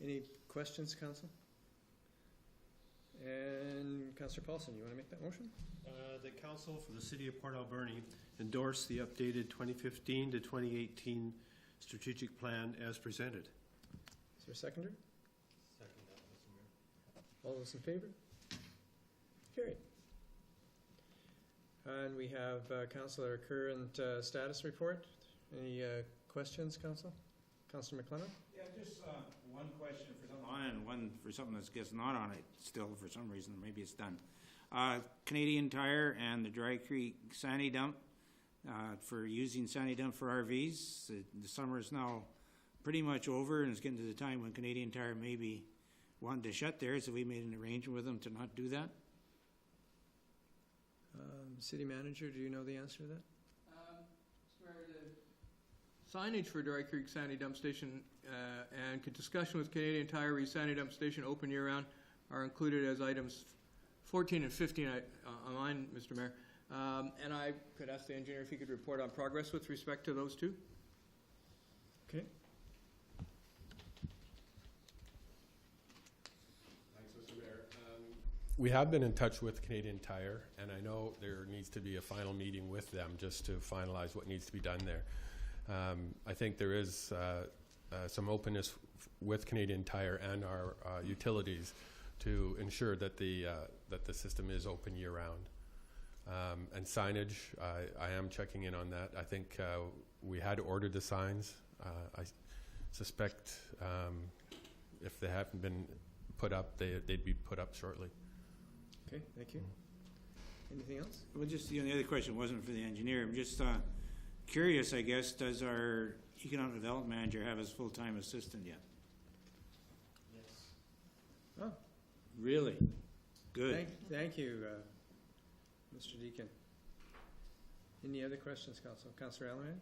Any questions, Council? And Councillor Paulson, you want to make that motion? The council for the city of Port Alberni endorse the updated 2015 to 2018 strategic plan as presented. Is there a seconder? Second that, Mr. Mayor. All those in favor? Carried. And we have Councillor current status report. Any questions, Council? Councillor McLennan? Yeah, just one question for something on it and one for something that's just not on it still for some reason. Maybe it's done. Canadian Tire and the Dry Creek Sandy Dump for using Sandy Dump for RVs. The summer is now pretty much over and it's getting to the time when Canadian Tire may be wanting to shut theirs. So we made an arrangement with them to not do that. City Manager, do you know the answer to that? The signage for Dry Creek Sandy Dump Station and discussion with Canadian Tire Sandy Dump Station open year-round are included as items 14 and 15 on mine, Mr. Mayor. And I could ask the engineer if he could report on progress with respect to those two. Okay. Thanks, Mr. Mayor. We have been in touch with Canadian Tire, and I know there needs to be a final meeting with them just to finalize what needs to be done there. I think there is some openness with Canadian Tire and our utilities to ensure that the system is open year-round. And signage, I am checking in on that. I think we had ordered the signs. I suspect if they haven't been put up, they'd be put up shortly. Okay, thank you. Anything else? Well, just the other question wasn't for the engineer. I'm just curious, I guess, does our economic development manager have his full-time assistant yet? Yes. Oh, Really? Good. thank you, Mr. Deacon. Any other questions, Council? Councillor Allen?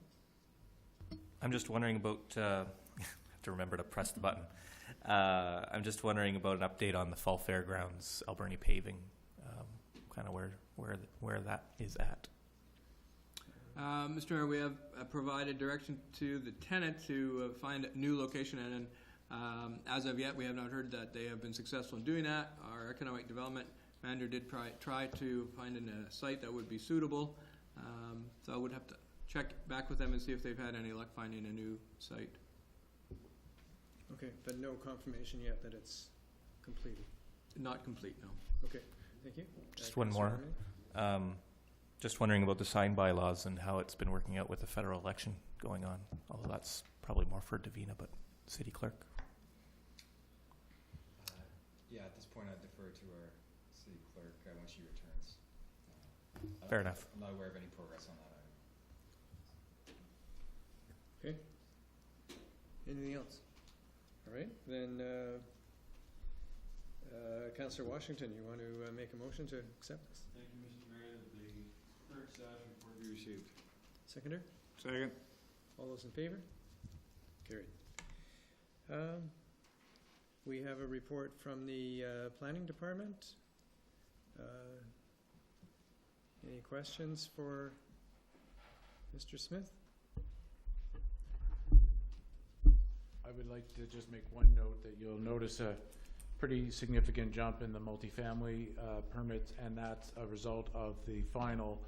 I'm just wondering about, I have to remember to press the button. I'm just wondering about an update on the Fall Fairgrounds Alberni paving, kind of where that is at. Mr. Mayor, we have provided direction to the tenant to find a new location, and as of yet, we have not heard that they have been successful in doing that. Our economic development manager did try to find a site that would be suitable, so I would have to check back with them and see if they've had any luck finding a new site. Okay, but no confirmation yet that it's completed. Not complete, no. Okay, thank you. Just one Councillor more. Allen? Just wondering about the sign bylaws and how it's been working out with the federal election going on. Although that's probably more for Davina, but city clerk. Yeah, at this point, I'd defer to our city clerk when she returns. Fair enough. I'm not aware of any progress on that item. Okay. Anything else? All right, then, Councillor Washington, you want to make a motion to accept this? Thank you, Mr. Mayor. The clerk's status report be received. Seconder? Second. All those in favor? Carried. We have a report from the Planning Department. Any questions for Mr. Smith? I would like to just make one note that you'll notice a pretty significant jump in the multifamily permits, and that's a result of the final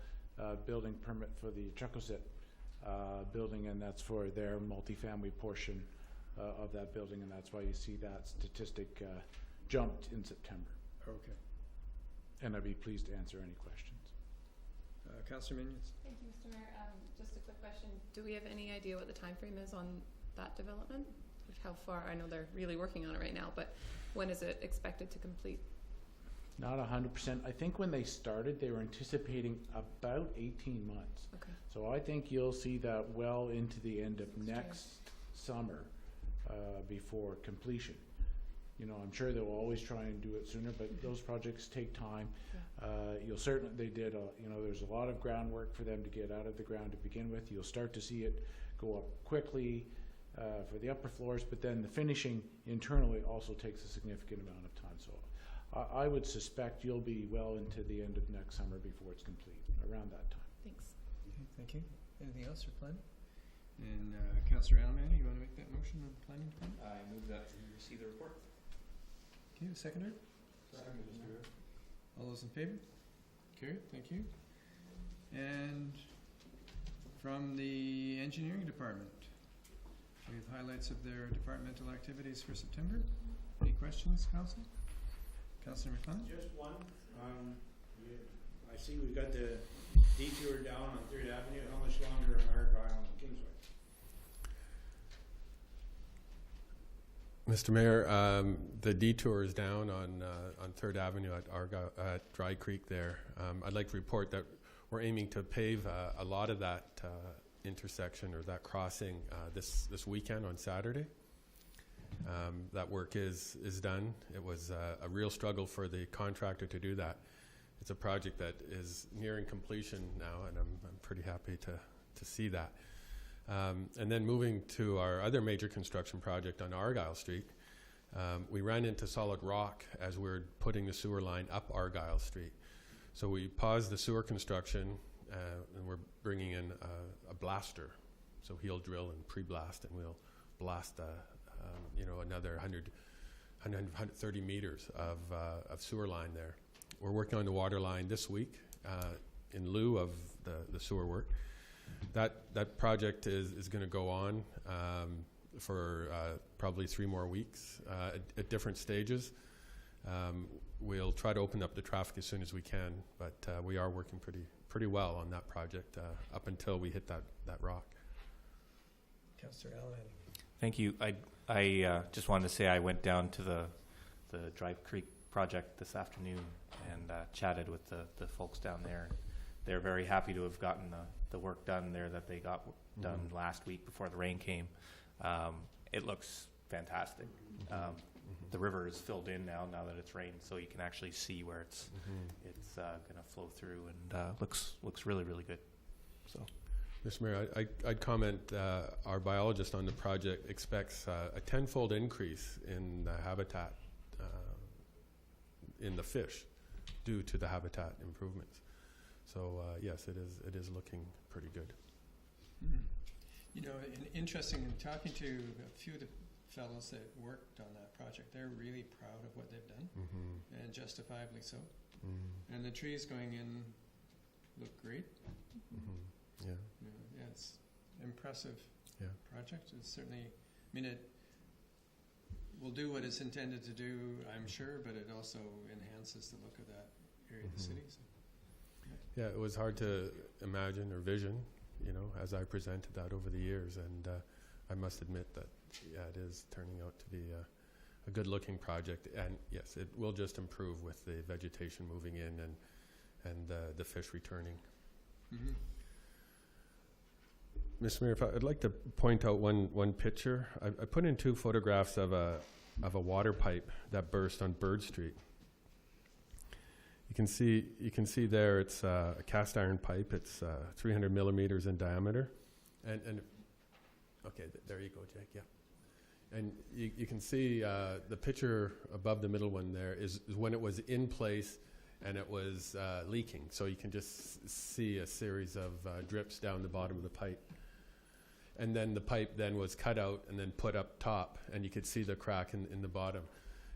building permit for the Chuckosit building, and that's for their multifamily portion of that building, and that's why you see that statistic jumped in September. Okay. And I'd be pleased to answer any questions. Councillor Minions? Thank you, Mr. Mayor. Just a quick question. Do we have any idea what the time frame is on that development? How far? I know they're really working on it right now, but when is it expected to complete? Not 100%. I think when they started, they were anticipating about 18 months. Okay. So I think you'll see that well into the end of next summer before completion. I'm sure they'll always try and do it sooner, but those projects take time. You'll certainly, there's a lot of groundwork for them to get out of the ground to begin with. You'll start to see it go up quickly for the upper floors, but then the finishing internally also takes a significant amount of time. So I would suspect you'll be well into the end of next summer before it's complete, around that time. Thanks. Okay, thank you. Anything else for planning? And Councillor Alberni, you want to make that motion on planning department? I move that we receive the report. Okay, a seconder? All those in favor? Carried, thank you. And from the engineering department, we have highlights of their departmental activities for September. Any questions, Council? Councillor McLean? Just one. I see we've got the detour down on 3rd Avenue. How much longer on Argyle and Kingsway? Mr. Mayor, the detour is down on 3rd Avenue at Dry Creek there. I'd like to report that we're aiming to pave a lot of that intersection or that crossing this weekend on Saturday. That work is done. It was a real struggle for the contractor to do that. It's a project that is nearing completion now, and I'm pretty happy to see that. And then moving to our other major construction project on Argyle Street, we ran into solid rock as we were putting the sewer line up Argyle Street. So we paused the sewer construction, and we're bringing in a blaster. So he'll drill and pre-blast, and we'll blast another 130 meters of sewer line there. We're working on the water line this week in lieu of the sewer work. That project is going to go on for probably 3 more weeks at different stages. We'll try to open up the traffic as soon as we can, but we are working pretty well on that project up until we hit that rock. Councillor Allen. Thank you. I just wanted to say I went down to the Dry Creek project this afternoon and chatted with the folks down there. They're very happy to have gotten the work done there that they got done last week before the rain came. It looks fantastic. The river is filled in now that it's rained, so you can actually see where it's going to flow through, and looks really, really good. So, Mr. Mayor, I'd comment our biologist on the project expects a 10-fold increase in the habitat in the fish due to the habitat improvements. So yes, it is looking pretty good. Interesting in talking to a few of the fellows that worked on that project, they're really proud of what they've done, and justifiably so. And the trees going in look great. Yeah. Yeah, it's impressive project. It's certainly, it will do what it's intended to do, I'm sure, but it also enhances the look of that area of the city. So. Yeah, it was hard to imagine or vision, as I presented that over the years, and I must admit that, it is turning out to be a good-looking project, and yes, it will just improve with the vegetation moving in and the fish returning. Mr. Mayor, I'd like to point out one picture. I put in 2 photographs of a water pipe that burst on Bird Street. You can see there it's a cast iron pipe. It's 300 millimeters in diameter, and okay, there you go, Jake. Yeah, and you can see the picture above the middle one there is when it was in place and it was leaking. So you can just see a series of drips down the bottom of the pipe. And then the pipe then was cut out and then put up top, and you could see the crack in the bottom.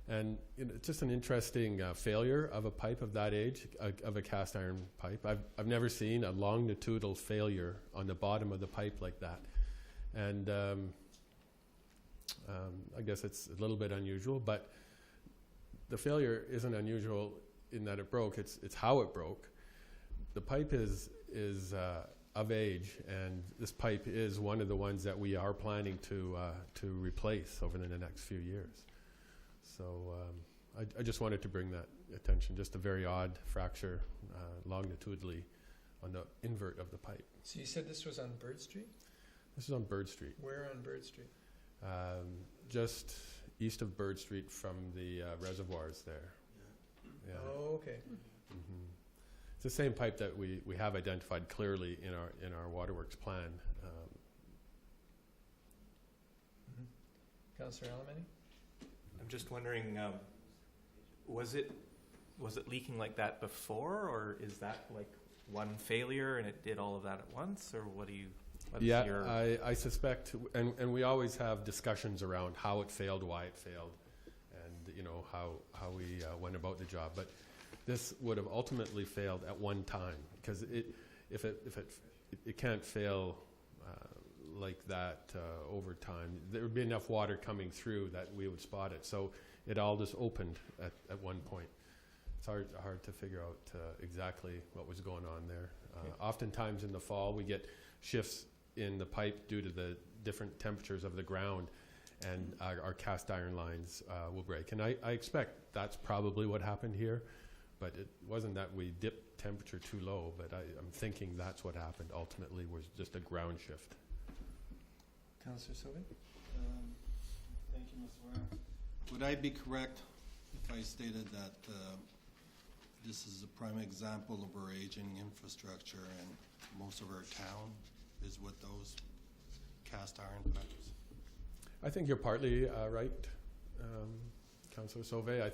And it's just an interesting failure of a pipe of that age, of a cast iron pipe. I've never seen a longitudinal failure on the bottom of the pipe like that. And I guess it's a little bit unusual, but the failure isn't unusual in that it broke. It's how it broke. The pipe is of age, and this pipe is one of the ones that we are planning to replace over the next few years. So I just wanted to bring that attention, just a very odd fracture longitudinally on the invert of the pipe. So you said this was on Bird Street? This is on Bird Street. Where on Bird Street? Just east of Bird Street from the reservoirs there. Yeah. Oh, okay. Mhm. It's the same pipe that we have identified clearly in our waterworks plan. Councillor Alemany? I'm just wondering, was it leaking like that before, or is that like one failure and it did all of that at once, or what do you? Yeah, I suspect, and we always have discussions around how it failed, why it failed, and you know how we went about the job. But this would have ultimately failed at one time, because if it can't fail like that over time. There would be enough water coming through that we would spot it. So it all just opened at one point. It's hard to figure out exactly what was going on there. Oftentimes in the fall we get shifts in the pipe due to the different temperatures of the ground, and our cast iron lines will break. And I expect that's probably what happened here, but it wasn't that we dipped temperature too low, but I'm thinking that's what happened ultimately, was just a ground shift. Councillor Sylvie? Thank you, Mr. Mayor. Would I be correct if I stated that this is a prime example of our aging infrastructure, and most of our town is with those cast iron pipes? I think you're partly right, Councillor Sauvé. I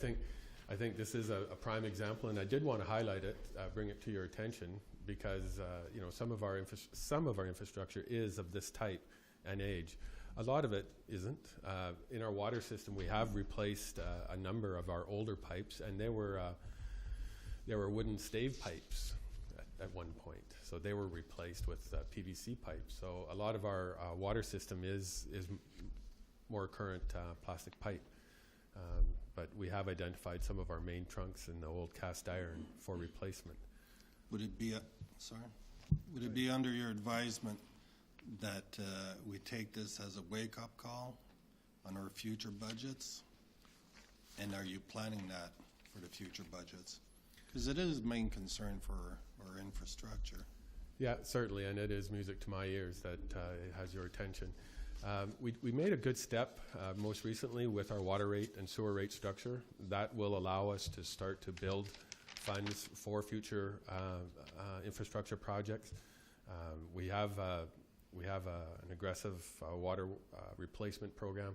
think this is a prime example, and I did want to highlight it, bring it to your attention, because you know, some of our infrastructure is of this type and age. A lot of it isn't. In our water system, we have replaced a number of our older pipes, and they were wooden stave pipes at one point. So they were replaced with PVC pipes. So a lot of our water system is more current plastic pipe. But we have identified some of our main trunks in the old cast iron for replacement. Would it be under your advisement that we take this as a wake-up call on our future budgets? And are you planning that for the future budgets? Because it is a main concern for our infrastructure. Yeah, certainly, and it is music to my ears that it has your attention. We made a good step most recently with our water rate and sewer rate structure. That will allow us to start to build funds for future infrastructure projects. We have an aggressive water replacement program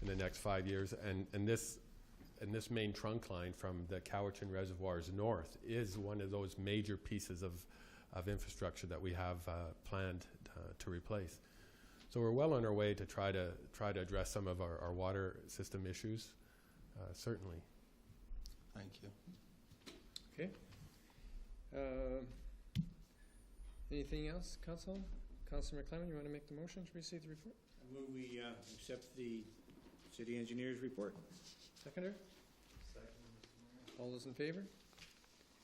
in the next 5 years, and this main trunk line from the Cowichan reservoirs north is one of those major pieces of infrastructure that we have planned to replace. So we're well on our way to try to address some of our water system issues, certainly. Thank you. Okay. Anything else, Council? Councillor McClellan, you want to make the motion to receive the report? I move we accept the city engineer's report. Seconder? Second. All those in favor?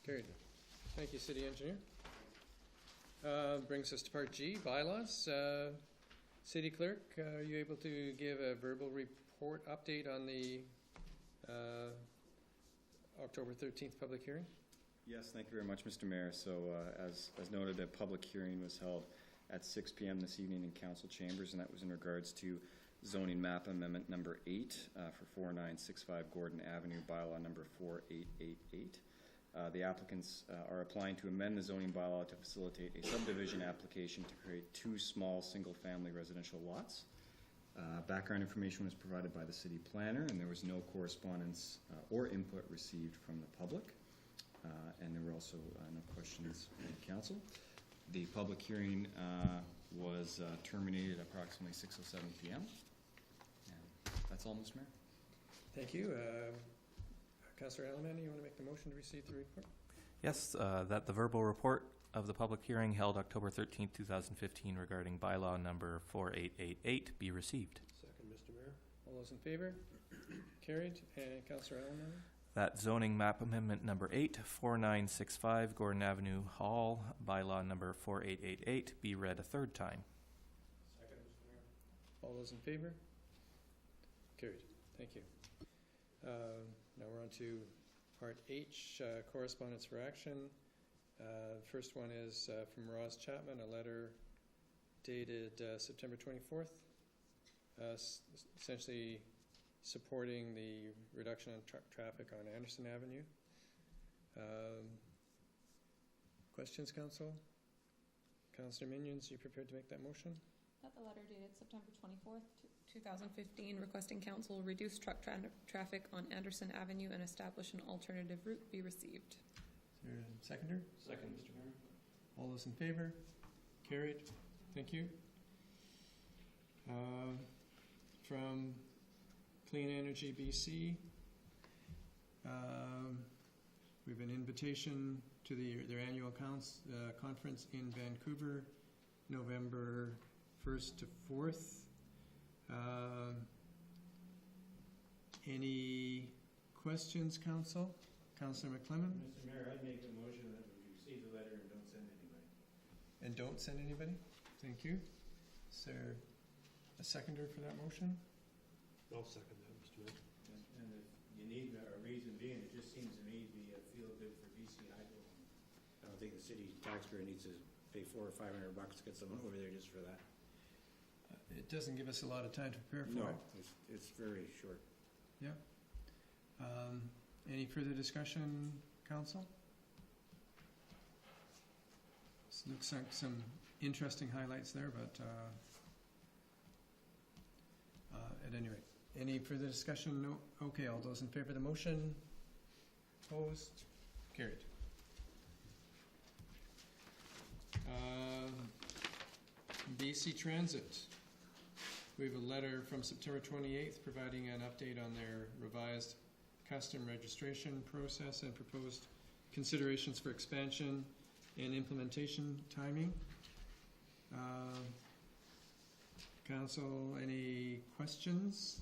Carried. Thank you, city engineer. Brings us to part G, bylaws. City clerk, are you able to give a verbal report update on the October 13th public hearing? Yes, thank you very much, Mr. Mayor. So as noted, a public hearing was held at 6 p.m. this evening in council chambers, and that was in regards to zoning map amendment number 8 for 4965 Gordon Avenue, bylaw number 4888. The applicants are applying to amend the zoning bylaw to facilitate a subdivision application to create 2 small single-family residential lots. Background information was provided by the city planner, and there was no correspondence or input received from the public. And there were also no questions from the council. The public hearing was terminated at approximately 6:07 p.m. And that's all, Mr. Mayor. Thank you. Councillor Alemany, you want to make the motion to receive the report? Yes, that the verbal report of the public hearing held October 13th, 2015 regarding bylaw number 4888 be received. Second, Mr. Mayor. All those in favor? Carried. And Councillor Alemany? That zoning map amendment number 8, 4965 Gordon Avenue Hall, bylaw number 4888 be read a third time. Second, Mr. Mayor. All those in favor? Carried. Thank you. Now we're on to part H, correspondence for action. First one is from Ross Chapman, a letter dated September 24th, essentially supporting the reduction in truck traffic on Anderson Avenue. Questions, Council? Councillor Minions, you prepared to make that motion? Got the letter dated September 24th, 2015, requesting council reduce truck traffic on Anderson Avenue and establish an alternative route be received. Is there a seconder? Second, Mr. Mayor. All those in favor? Carried. Thank you. From Clean Energy BC, we have an invitation to their annual conference in Vancouver, November 1st to 4th. Any questions, Council? Councillor McClellan? Mr. Mayor, I'd make a motion that we receive the letter and don't send anybody. And don't send anybody? Thank you. Is there a seconder for that motion? I'll second that, Mr. Mayor. And if you need a reason being, it just seems to me to be a feel-good for BC Hydro. I don't think the city taxpayer needs to pay $400 or $500 to get someone over there just for that. It doesn't give us a lot of time to prepare for No, it. it's very short. Yeah. Any further discussion, Council? This looks like some interesting highlights there, but at any rate, any further discussion? No? Okay, all those in favor of the motion? Opposed? Carried. BC Transit. We have a letter from September 28th providing an update on their revised custom registration process and proposed considerations for expansion and implementation timing. Council, any questions?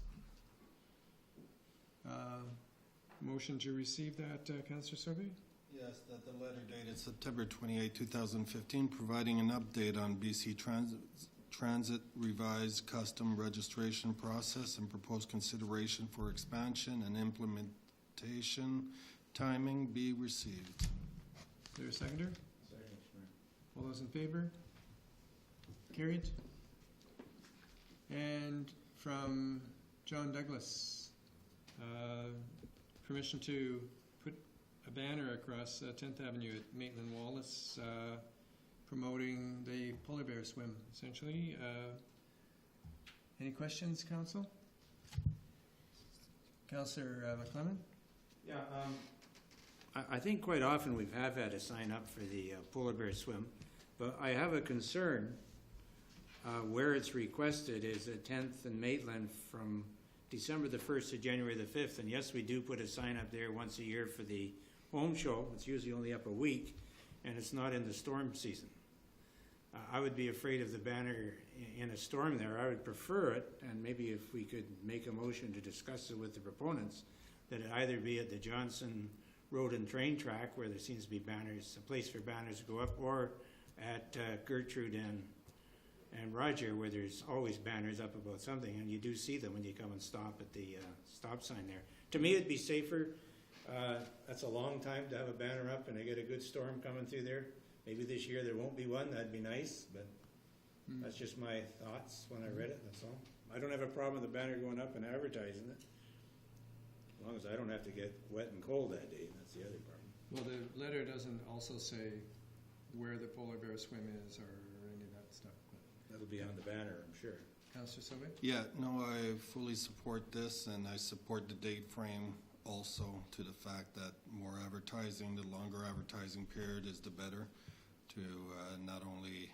Motion to receive that, Councillor Sobey? Yes, that the letter dated September 28, 2015, providing an update on BC Transit revised custom registration process and proposed consideration for expansion and implementation timing be received. Is there a seconder? Second, Mr. Mayor. All those in favor? Carried. And from John Douglas, permission to put a banner across 10th Avenue at Maitland Wallace promoting the polar bear swim, essentially. Any questions, Council? Councillor McClellan? Yeah, I think quite often we have had a sign up for the polar bear swim, but I have a concern where it's requested is at 10th and Maitland from December the 1st to January the 5th. And yes, we do put a sign up there once a year for the home show. It's usually only up a week, and it's not in the storm season. I would be afraid of the banner in a storm there. I would prefer it, and maybe if we could make a motion to discuss it with the proponents, that it either be at the Johnson Road and Train track, where there seems to be banners, a place for banners to go up, or at Gertrude and Roger, where there's always banners up about something, and you do see them when you come and stop at the stop sign there. To me, it'd be safer. That's a long time to have a banner up, and I get a good storm coming through there. Maybe this year there won't be one. That'd be nice, but that's just my thoughts when I read it, that's all. I don't have a problem with the banner going up and advertising it, as long as I don't have to get wet and cold that day. That's the other problem. Well, the letter doesn't also say where the polar bear swim is or any of that stuff. That'll be on the banner, I'm sure. Councillor Sobey? Yeah, no, I fully support this, and I support the date frame also, to the fact that more advertising, the longer advertising period is the better, to not only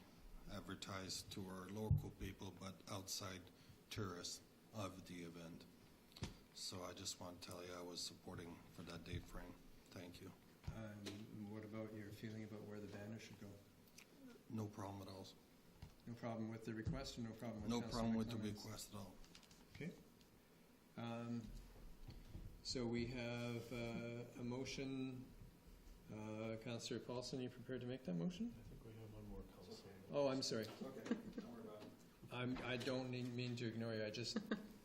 advertise to our local people but outside tourists of the event. So I just want to tell you I was supporting for that date frame. Thank you. What about your feeling about where the banner should go? No problem at all. No problem with the request or no problem with No Councillor problem with the McClellan's? request at all. Okay. So we have a motion. Councillor Paulson, you prepared to make that motion? I think we have one more, Council. Oh, I'm sorry. Okay, don't worry about it. I don't mean to ignore you. I just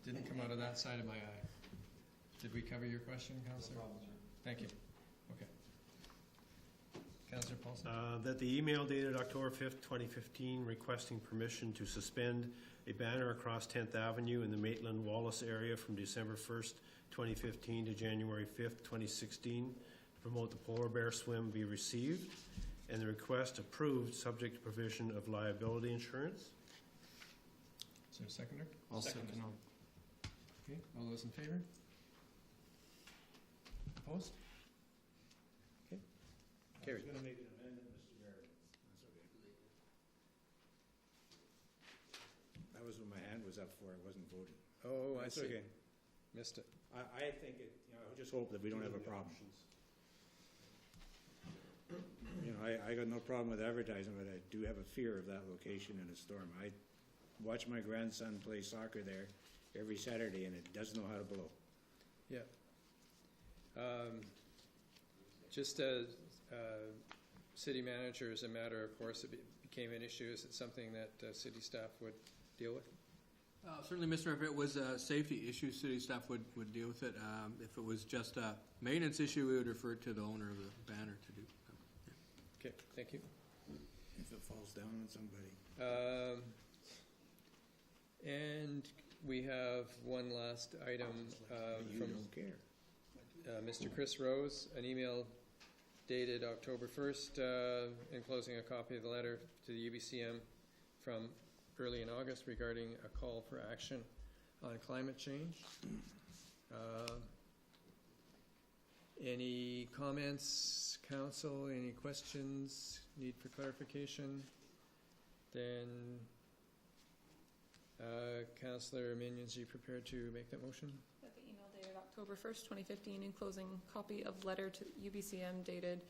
didn't come out of that side of my eye. Did we cover your question, Councillor? No problem, sir. Thank you. Okay. Councillor Paulson. That the email dated October 5th, 2015, requesting permission to suspend a banner across 10th Avenue in the Maitland-Wallace area from December 1st, 2015 to January 5th, 2016, to promote the polar bear swim be received, and the request approved subject to provision of liability insurance. Is there a seconder? I'll second. Okay, all those in favor? Opposed? Okay, carried. going to make an amendment, Mr. Mayor. That was what my hand was up for, I wasn't voting. Oh, I That's see. okay. Missed it. I think it, I just hope that we don't have a problem. I got no problem with advertising, but I do have a fear of that location in a storm. I watch my grandson play soccer there every Saturday, and it doesn't know how to blow. Yeah. Just as city manager, as a matter of course, it became an issue. Is it something that city staff would deal with? Certainly, Mr. Mayor, if it was a safety issue, city staff would deal with it. If it was just a maintenance issue, we would refer it to the owner of the banner to do. Okay, thank you. If it falls down on somebody. And we have one last item You from don't care. Mr. Chris Rose, an email dated October 1st, enclosing a copy of the letter to the UBCM from early in August regarding a call for action on climate change. Any comments, council? Any questions? Need for clarification? Then, Councillor Minions, are you prepared to make that motion? That the email dated October 1st, 2015, enclosing copy of letter to UBCM dated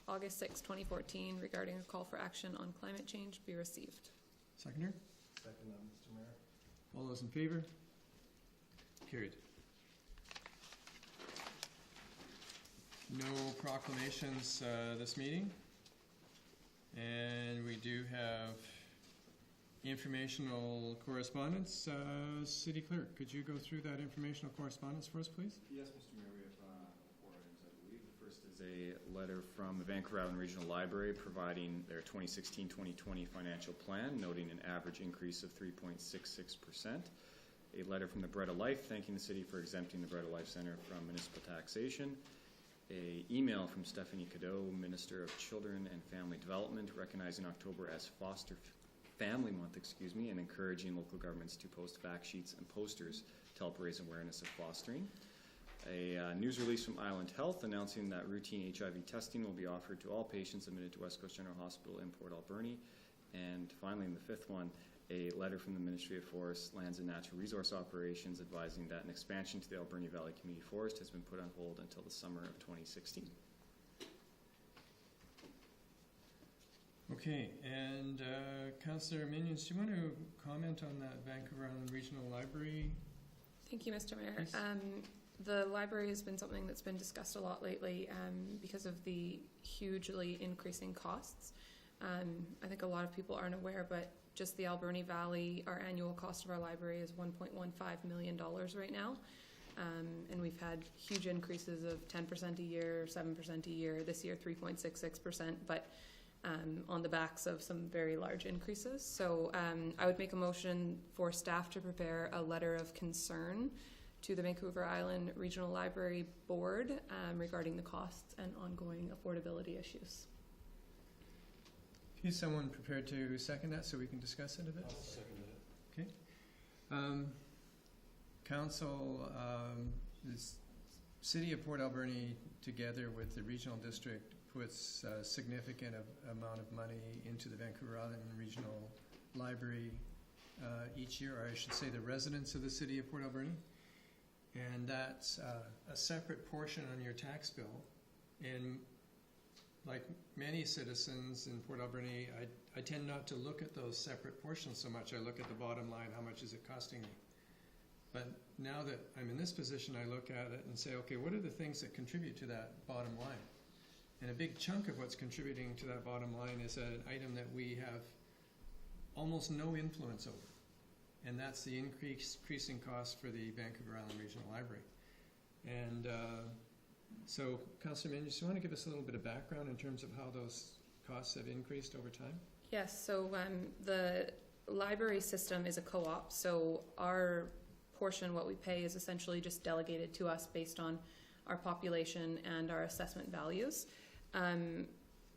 August 6, 2014, regarding a call for action on climate change be received. Seconder? Second, Mr. Mayor. All those in favor? Carried. No proclamations this meeting. And we do have informational correspondence. City Clerk, could you go through that informational correspondence for us, please? Yes, Mr. Mayor, we have 4 items, I believe. The first is a letter from the Vancouver Island Regional Library providing their 2016-2020 financial plan, noting an average increase of 3.66%. A letter from the Bread of Life thanking the city for exempting the Bread of Life Center from municipal taxation. A email from Stephanie Cadeau, Minister of Children and Family Development, recognizing October as Foster Family Month, and encouraging local governments to post fact sheets and posters to help raise awareness of fostering. A news release from Island Health announcing that routine HIV testing will be offered to all patients admitted to West Coast General Hospital in Port Alberni. And finally, in the 5th one, a letter from the Ministry of Forests, Lands and Natural Resource Operations advising that an expansion to the Alberni Valley Community Forest has been put on hold until the summer of 2016. Okay, and Councillor Minions, do you want to comment on that Vancouver Island Regional Library? Thank you, Mr. Mayor. Please. The library has been something that's been discussed a lot lately because of the hugely increasing costs. I think a lot of people aren't aware, but just the Alberni Valley, our annual cost of our library is $1.15 million right now. And we've had huge increases of 10% a year, 7% a year, this year 3.66%, but on the backs of some very large increases. So I would make a motion for staff to prepare a letter of concern to the Vancouver Island Regional Library Board regarding the costs and ongoing affordability issues. Is someone prepared to second that so we can discuss it a bit? I'll second it. Okay. Council, the City of Port Alberni, together with the regional district, puts a significant amount of money into the Vancouver Island Regional Library each year, or I should say the residents of the City of Port Alberni. And that's a separate portion on your tax bill. And like many citizens in Port Alberni, I tend not to look at those separate portions so much. I look at the bottom line, how much is it costing me? But now that I'm in this position, I look at it and say, okay, what are the things that contribute to that bottom line? And a big chunk of what's contributing to that bottom line is an item that we have almost no influence over. And that's the increasing cost for the Vancouver Island Regional Library. And so, Councillor Minions, do you want to give us a little bit of background in terms of how those costs have increased over time? Yes, so the library system is a co-op, so our portion, what we pay, is essentially just delegated to us based on our population and our assessment values.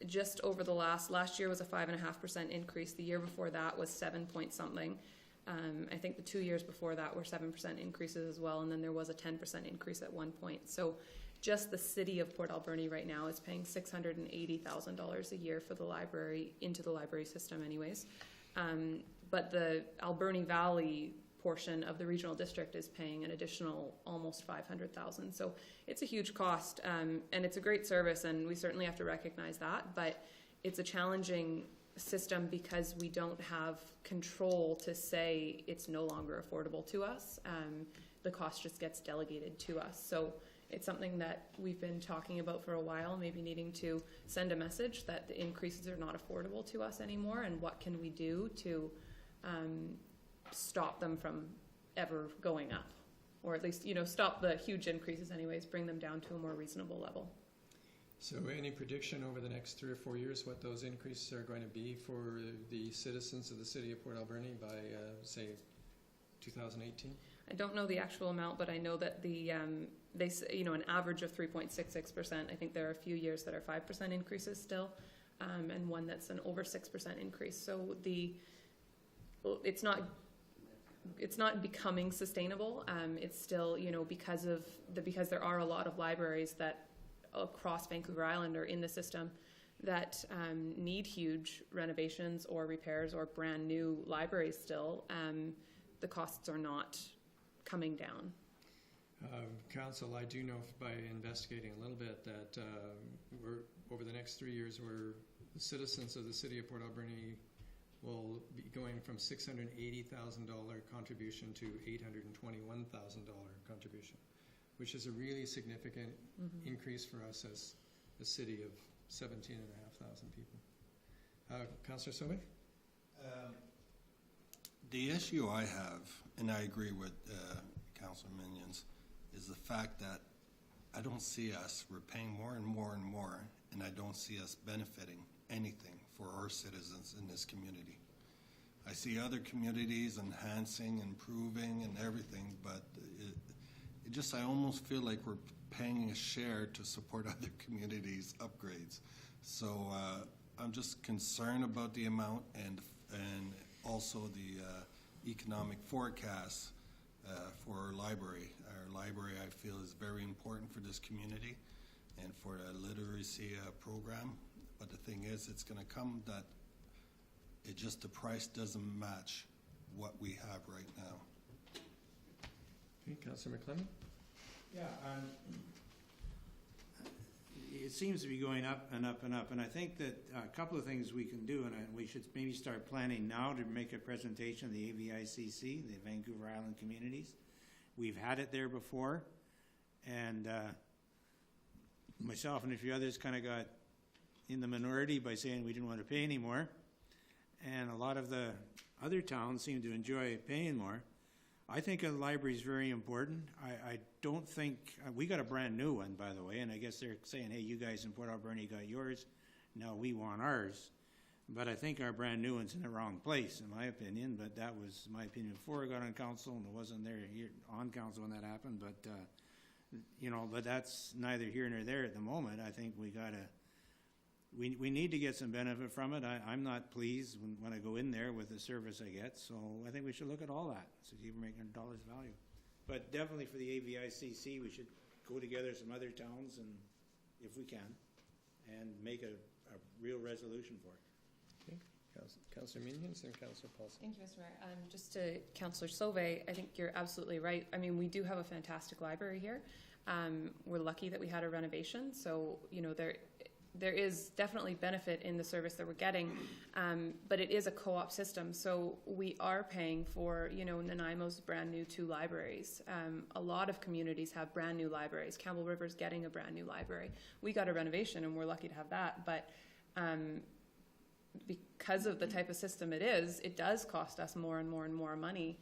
Just over the last year was a 5.5% increase. The year before that was 7 point something. I think the 2 years before that were 7% increases as well, and then there was a 10% increase at one point. So just the city of Port Alberni right now is paying $680,000 a year for the library, into the library system anyways. But the Alberni Valley portion of the regional district is paying an additional almost $500,000. So it's a huge cost, and it's a great service, and we certainly have to recognize that, but it's a challenging system because we don't have control to say it's no longer affordable to us. The cost just gets delegated to us. So it's something that we've been talking about for a while, maybe needing to send a message that the increases are not affordable to us anymore, and what can we do to stop them from ever going up, or at least, stop the huge increases anyways, bring them down to a more reasonable level. So any prediction over the next 3 or 4 years what those increases are going to be for the citizens of the city of Port Alberni by, say, 2018? I don't know the actual amount, but I know that an average of 3.66%. I think there are a few years that are 5% increases still, and one that's an over 6% increase. So it's not becoming sustainable. It's still, because there are a lot of libraries that across Vancouver Island or in the system that need huge renovations or repairs or brand new libraries still. The costs are not coming down. Council, I do know by investigating a little bit that over the next 3 years, the citizens of the city of Port Alberni will be going from $680,000 contribution to $821,000 contribution, which is a really significant increase for us as a city of 17,500 people. Councillor Sobey? The issue I have, and I agree with Councillor Minions, is the fact that I don't see us, we're paying more and more and more, and I don't see us benefiting anything for our citizens in this community. I see other communities enhancing, improving, and everything, but I almost feel like we're paying a share to support other communities' upgrades. So I'm just concerned about the amount and also the economic forecast for our library. Our library, I feel, is very important for this community and for the literacy program. But the thing is, it's going to come that the price doesn't match what we have right now. Okay, Councillor McClellan? Yeah, it seems to be going up and up and up, and I think that a couple of things we can do, and we should maybe start planning now to make a presentation of the AVICC, the Vancouver Island Communities. We've had it there before, and myself and a few others kind of got in the minority by saying we didn't want to pay anymore, and a lot of the other towns seem to enjoy paying more. I think a library is very important. I don't think, we got a brand new one, by the way, and I guess they're saying, hey, you guys in Port Alberni got yours, now we want ours. But I think our brand new one's in the wrong place, in my opinion, but that was my opinion before I got on council, and it wasn't there here on council when that happened, but, but that's neither here nor there at the moment. I think we need to get some benefit from it. I'm not pleased when I go in there with the service I get, so I think we should look at all that, so even making a dollar's value. But definitely for the AVICC, we should go together some other towns, and if we can, and make a real resolution for it. Okay, Councillor Minions and Councillor Paulson. Thank you, Mr. Mayor. Just to Councillor Sauvé, I think you're absolutely right. I mean, we do have a fantastic library here. We're lucky that we had a renovation, so there is definitely benefit in the service that we're getting, but it is a co-op system, so we are paying for, Nanaimo's brand new 2 libraries. A lot of communities have brand new libraries. Campbell River's getting a brand new library. We got a renovation, and we're lucky to have that, but because of the type of system it does cost us more and more and more money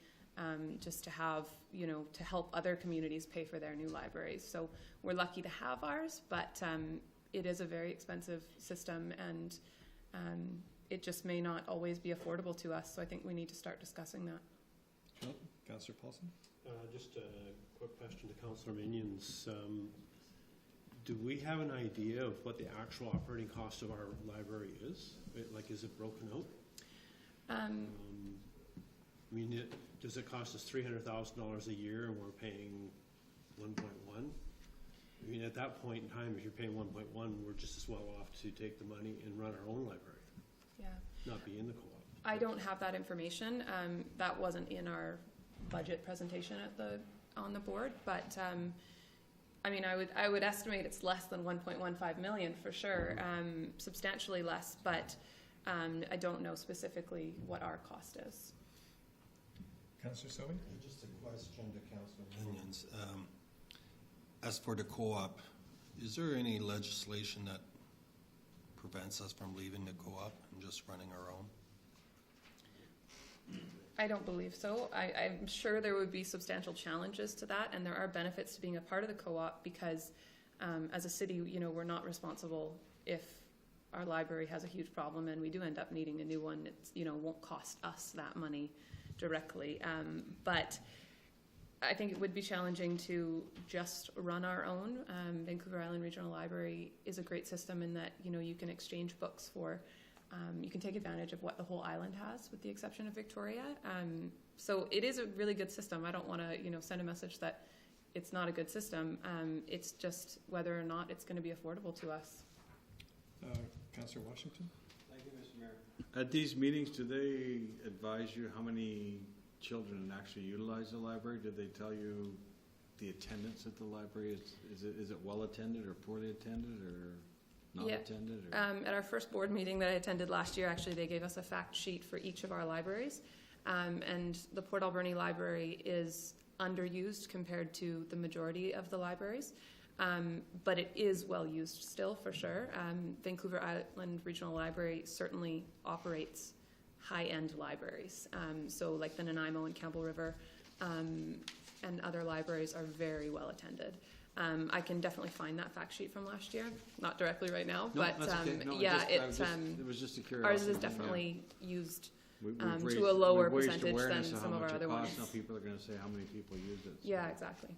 just to have, to help other communities pay for their new libraries. So we're lucky to have ours, but it is a very expensive system, and It just may not always be affordable to us, so I think we need to start discussing that. Councillor Paulson? Just a quick question to Councillor Minions. Do we have an idea of what the actual operating cost of our library is? Like, is it broken out? I mean, does it cost us $300,000 a year and we're paying 1.1? I mean, at that point in time, if you're paying 1.1, we're just as well off to take the money and run our own library, Yeah. not be in the co-op. I don't have that information. That wasn't in our budget presentation on the board, but I mean, I would estimate it's less than 1.15 million for sure, substantially less, but I don't know specifically what our cost is. Councillor Sobey? Just a question to Councillor Minions. As for the co-op, is there any legislation that prevents us from leaving the co-op and just running our own? I don't believe so. I'm sure there would be substantial challenges to that, and there are benefits to being a part of the co-op because as a city, we're not responsible if our library has a huge problem and we do end up needing a new one. It's, won't cost us that money directly. But I think it would be challenging to just run our own. Vancouver Island Regional Library is a great system in that, you can exchange books for you can take advantage of what the whole island has, with the exception of Victoria. So it is a really good system. I don't want to, send a message that it's not a good system. It's just whether or not it's going to be affordable to us. Councillor Washington? Thank you, Mr. Mayor. At these meetings, do they advise you how many children actually utilize the library? Do they tell you the attendance at the library? Is it well attended or poorly attended or not attended? Or? At our first board meeting that I attended last year, actually, they gave us a fact sheet for each of our libraries. And the Port Alberni Library is underused compared to the majority of the libraries. But it is well used still, for sure. Vancouver Island Regional Library certainly operates high-end libraries. So like the Nanaimo and Campbell River and other libraries are very well attended. I can definitely find that fact sheet from last year, not directly right now, No, but that's okay. No, it was just a curiosity. Ours is definitely used We've to a lower we've raised percentage than awareness of some how of our much other it costs. ones. Now people are going to say how many people use it. Yeah, exactly.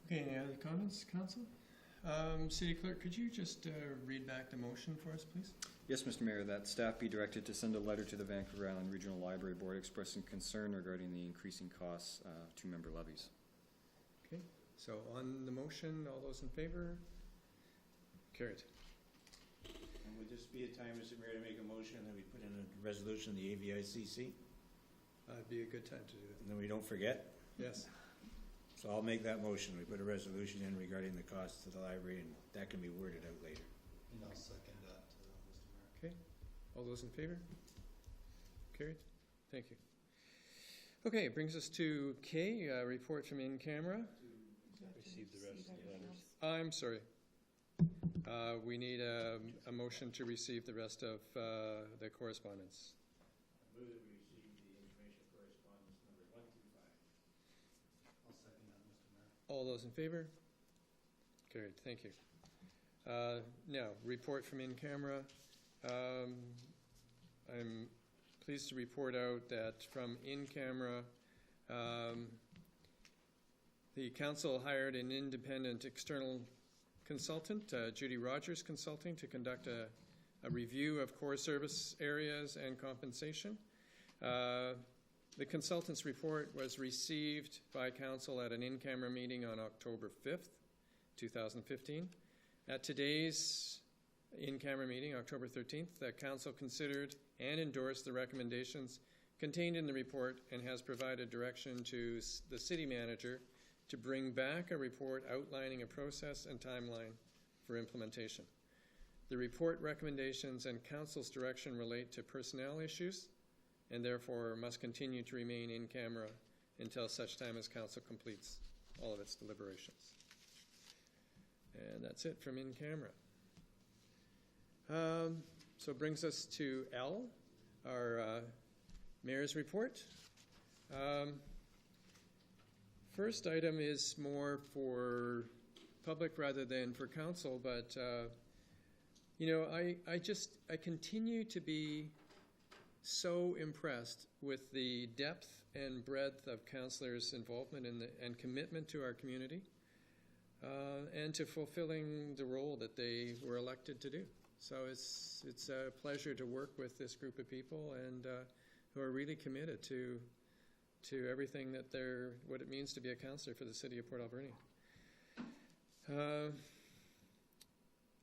Okay, any other comments, Council? City Clerk, could you just read back the motion for us, please? Yes, Mr. Mayor, that staff be directed to send a letter to the Vancouver Island Regional Library Board expressing concern regarding the increasing costs of two-member levies. Okay, so on the motion, all those in favor? Carried. And would this be a time, Mr. Mayor, to make a motion that we put in a resolution of the AVICC? That'd be a good time to do that. And then we don't forget? Yes. So I'll make that motion. We put a resolution in regarding the costs to the library, and that can be worded out later. And I'll second that, Mr. Mayor. Okay, all those in favor? Carried. Thank you. Okay, it brings us to K, report from in camera. Receive the rest of the letters. I'm sorry. We need a motion to receive the rest of the correspondence. I move that we receive the information correspondence number 1 through 5. I'll second that, Mr. Mayor. All those in favor? Carried, thank you. Now, report from in camera. I'm pleased to report out that from in camera, the council hired an independent external consultant, Judy Rogers Consulting, to conduct a review of core service areas and compensation. The consultant's report was received by council at an in-camera meeting on October 5th, 2015. At today's in-camera meeting, October 13th, the council considered and endorsed the recommendations contained in the report and has provided direction to the city manager to bring back a report outlining a process and timeline for implementation. The report recommendations and council's direction relate to personnel issues and therefore must continue to remain in camera until such time as council completes all of its deliberations. And that's it from in camera. So it brings us to L, our mayor's report. First item is more for public rather than for council, but You know, I continue to be so impressed with the depth and breadth of councillors' involvement and commitment to our community, and to fulfilling the role that they were elected to do. So it's a pleasure to work with this group of people and who are really committed to everything that what it means to be a councillor for the city of Port Alberni.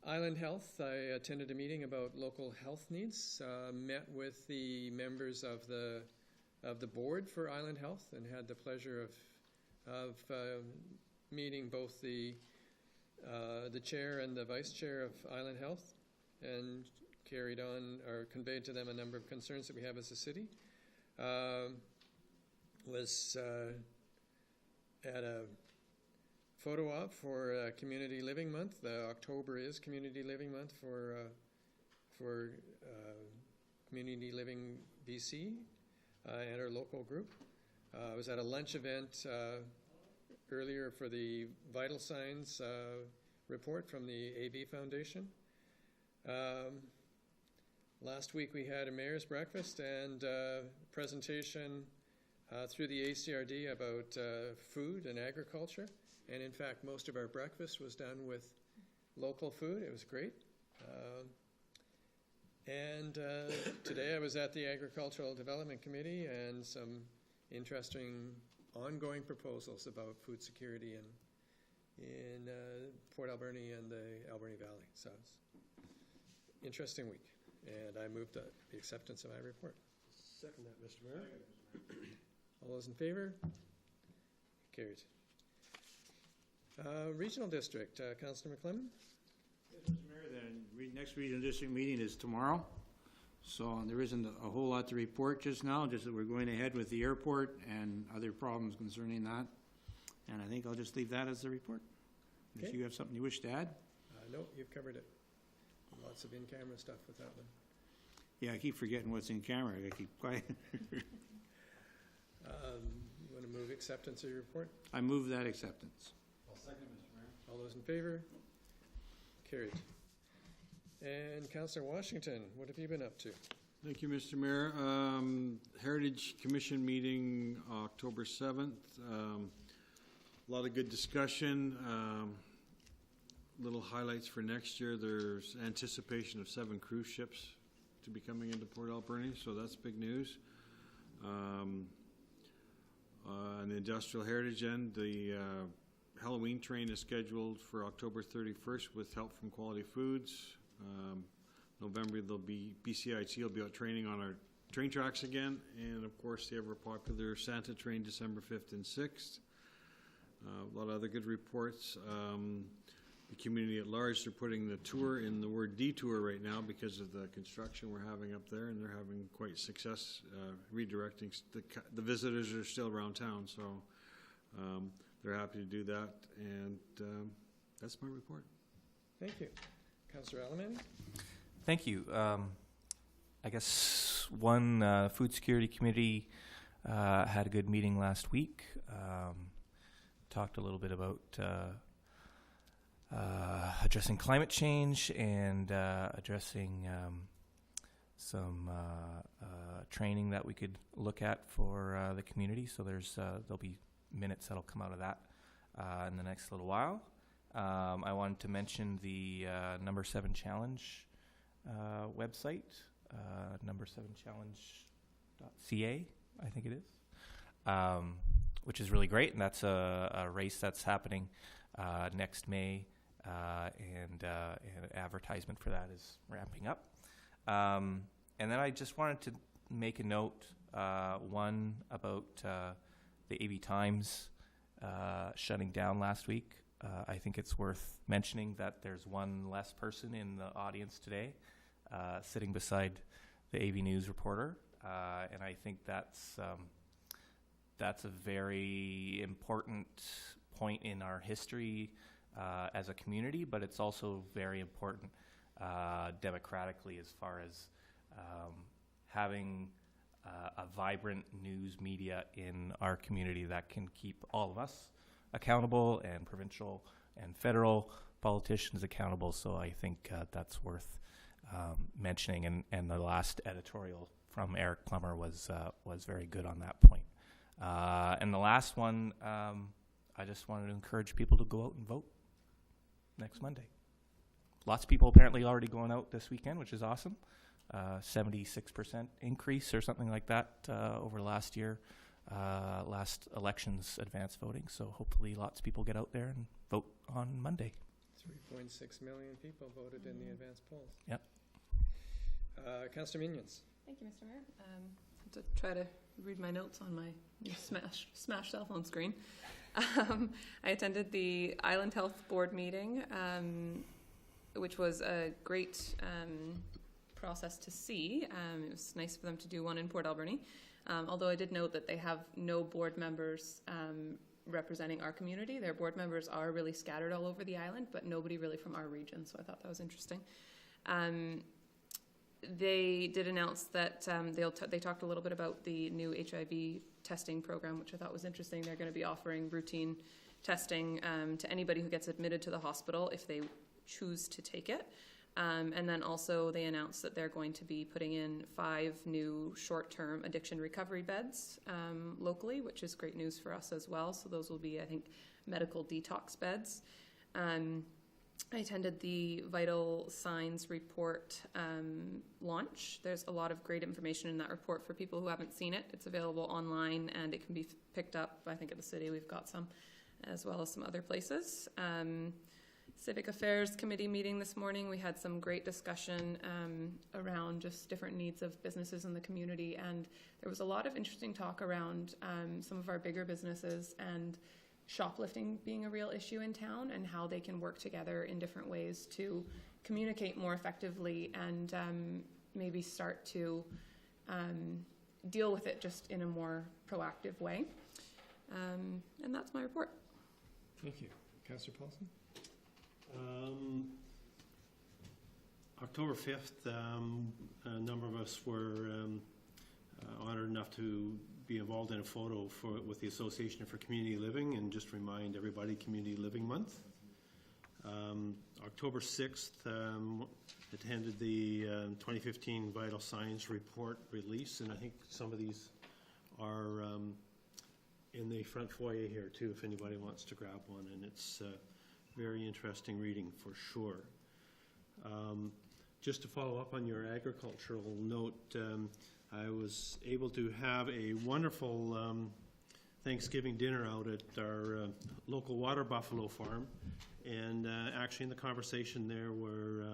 Island Health, I attended a meeting about local health needs, met with the members of the board for Island Health, and had the pleasure of meeting both the chair and the vice chair of Island Health, and carried on or conveyed to them a number of concerns that we have as a city. Was at a photo op for Community Living Month. October is Community Living Month for Community Living BC and our local group. I was at a lunch event earlier for the Vital Signs report from the AV Foundation. Last week we had a mayor's breakfast and presentation through the ACRD about food and agriculture. And in fact, most of our breakfast was done with local food. It was great. Today I was at the Agricultural Development Committee, and some interesting ongoing proposals about food security in Port Alberni and the Alberni Valley. So it's an interesting week. And I move the acceptance of my report. Second that, Mr. Mayor. All those in favor? Carried. Regional District, Councillor McClellan. Yes, Mr. Mayor, the next regional district meeting is tomorrow. So there isn't a whole lot to report just now, just that we're going ahead with the airport and other problems concerning that. And I think I'll just leave that as the report. If Okay. you have something you wish to add? No, you've covered it. Lots of in-camera stuff with that one. Yeah, I keep forgetting what's in camera. I keep quiet. You want to move acceptance of your report? I move that acceptance. I'll second, Mr. Mayor. All those in favor? Carried. And Councillor Washington, what have you been up to? Thank you, Mr. Mayor. Heritage Commission meeting October 7th. A lot of good discussion. Little highlights for next year. There's anticipation of 7 cruise ships to be coming into Port Alberni, so that's big news. On the industrial heritage end, the Halloween train is scheduled for October 31st with help from Quality Foods. November, there'll be BCIT will be out training on our train tracks again, and of course the ever popular Santa train December 5th and 6th. A lot of other good reports. The community at large, they're putting the tour in the word detour right now because of the construction we're having up there, and they're having quite success redirecting. The visitors are still around town, so they're happy to do that, and that's my report. Thank you. Councillor Alamani? Thank you. I guess one food security committee had a good meeting last week. Talked a little bit about addressing climate change and addressing some training that we could look at for the community. So there'll be minutes that'll come out of that in the next little while. I wanted to mention the Number 7 Challenge website, number7challenge.ca, I think it is, which is really great, and that's a race that's happening next May, and advertisement for that is ramping up. And then I just wanted to make a note, one about the AV Times shutting down last week. I think it's worth mentioning that there's one less person in the audience today sitting beside the AV News reporter, and I think that's a very important point in our history as a community, but it's also very important democratically as far as having a vibrant news media in our community that can keep all of us accountable, and provincial and federal politicians accountable. So I think that's worth mentioning. And the last editorial from Eric Plummer was very good on that point. And the last one, I just wanted to encourage people to go out and vote next Monday. Lots of people apparently already going out this weekend, which is awesome. 76% increase or something like that over last year, last election's advance voting. So hopefully lots of people get out there and vote on Monday. 3.6 million people voted in the advance polls. Yep. Councillor Minions. Thank you, Mr. Mayor. To try to read my notes on my new smash cell phone screen. I attended the Island Health Board meeting, which was a great process to see. It was nice for them to do one in Port Alberni, although I did note that they have no board members representing our community. Their board members are really scattered all over the island, but nobody really from our region, so I thought that was interesting. They did announce that they talked a little bit about the new HIV testing program, which I thought was interesting. They're going to be offering routine testing to anybody who gets admitted to the hospital if they choose to take it. And then also they announced that they're going to be putting in 5 new short-term addiction recovery beds locally, which is great news for us as well. So those will be, I think, medical detox beds. I attended the Vital Signs report launch. There's a lot of great information in that report for people who haven't seen it. It's available online and it can be picked up, I think, at the city. We've got some, as well as some other places. Civic Affairs Committee meeting this morning. We had some great discussion around just different needs of businesses in the community, and there was a lot of interesting talk around some of our bigger businesses and shoplifting being a real issue in town and how they can work together in different ways to communicate more effectively and maybe start to deal with it just in a more proactive way. And that's my report. Thank you. Councillor Paulson? October 5th, a number of us were honored enough to be involved in a photo with the Association for Community Living, and just remind everybody Community Living Month. October 6th, attended the 2015 Vital Signs report release, and I think some of these are in the front foyer here too, if anybody wants to grab one, and it's very interesting reading for sure. Just to follow up on your agricultural note, I was able to have a wonderful Thanksgiving dinner out at our local water buffalo farm, and actually in the conversation there were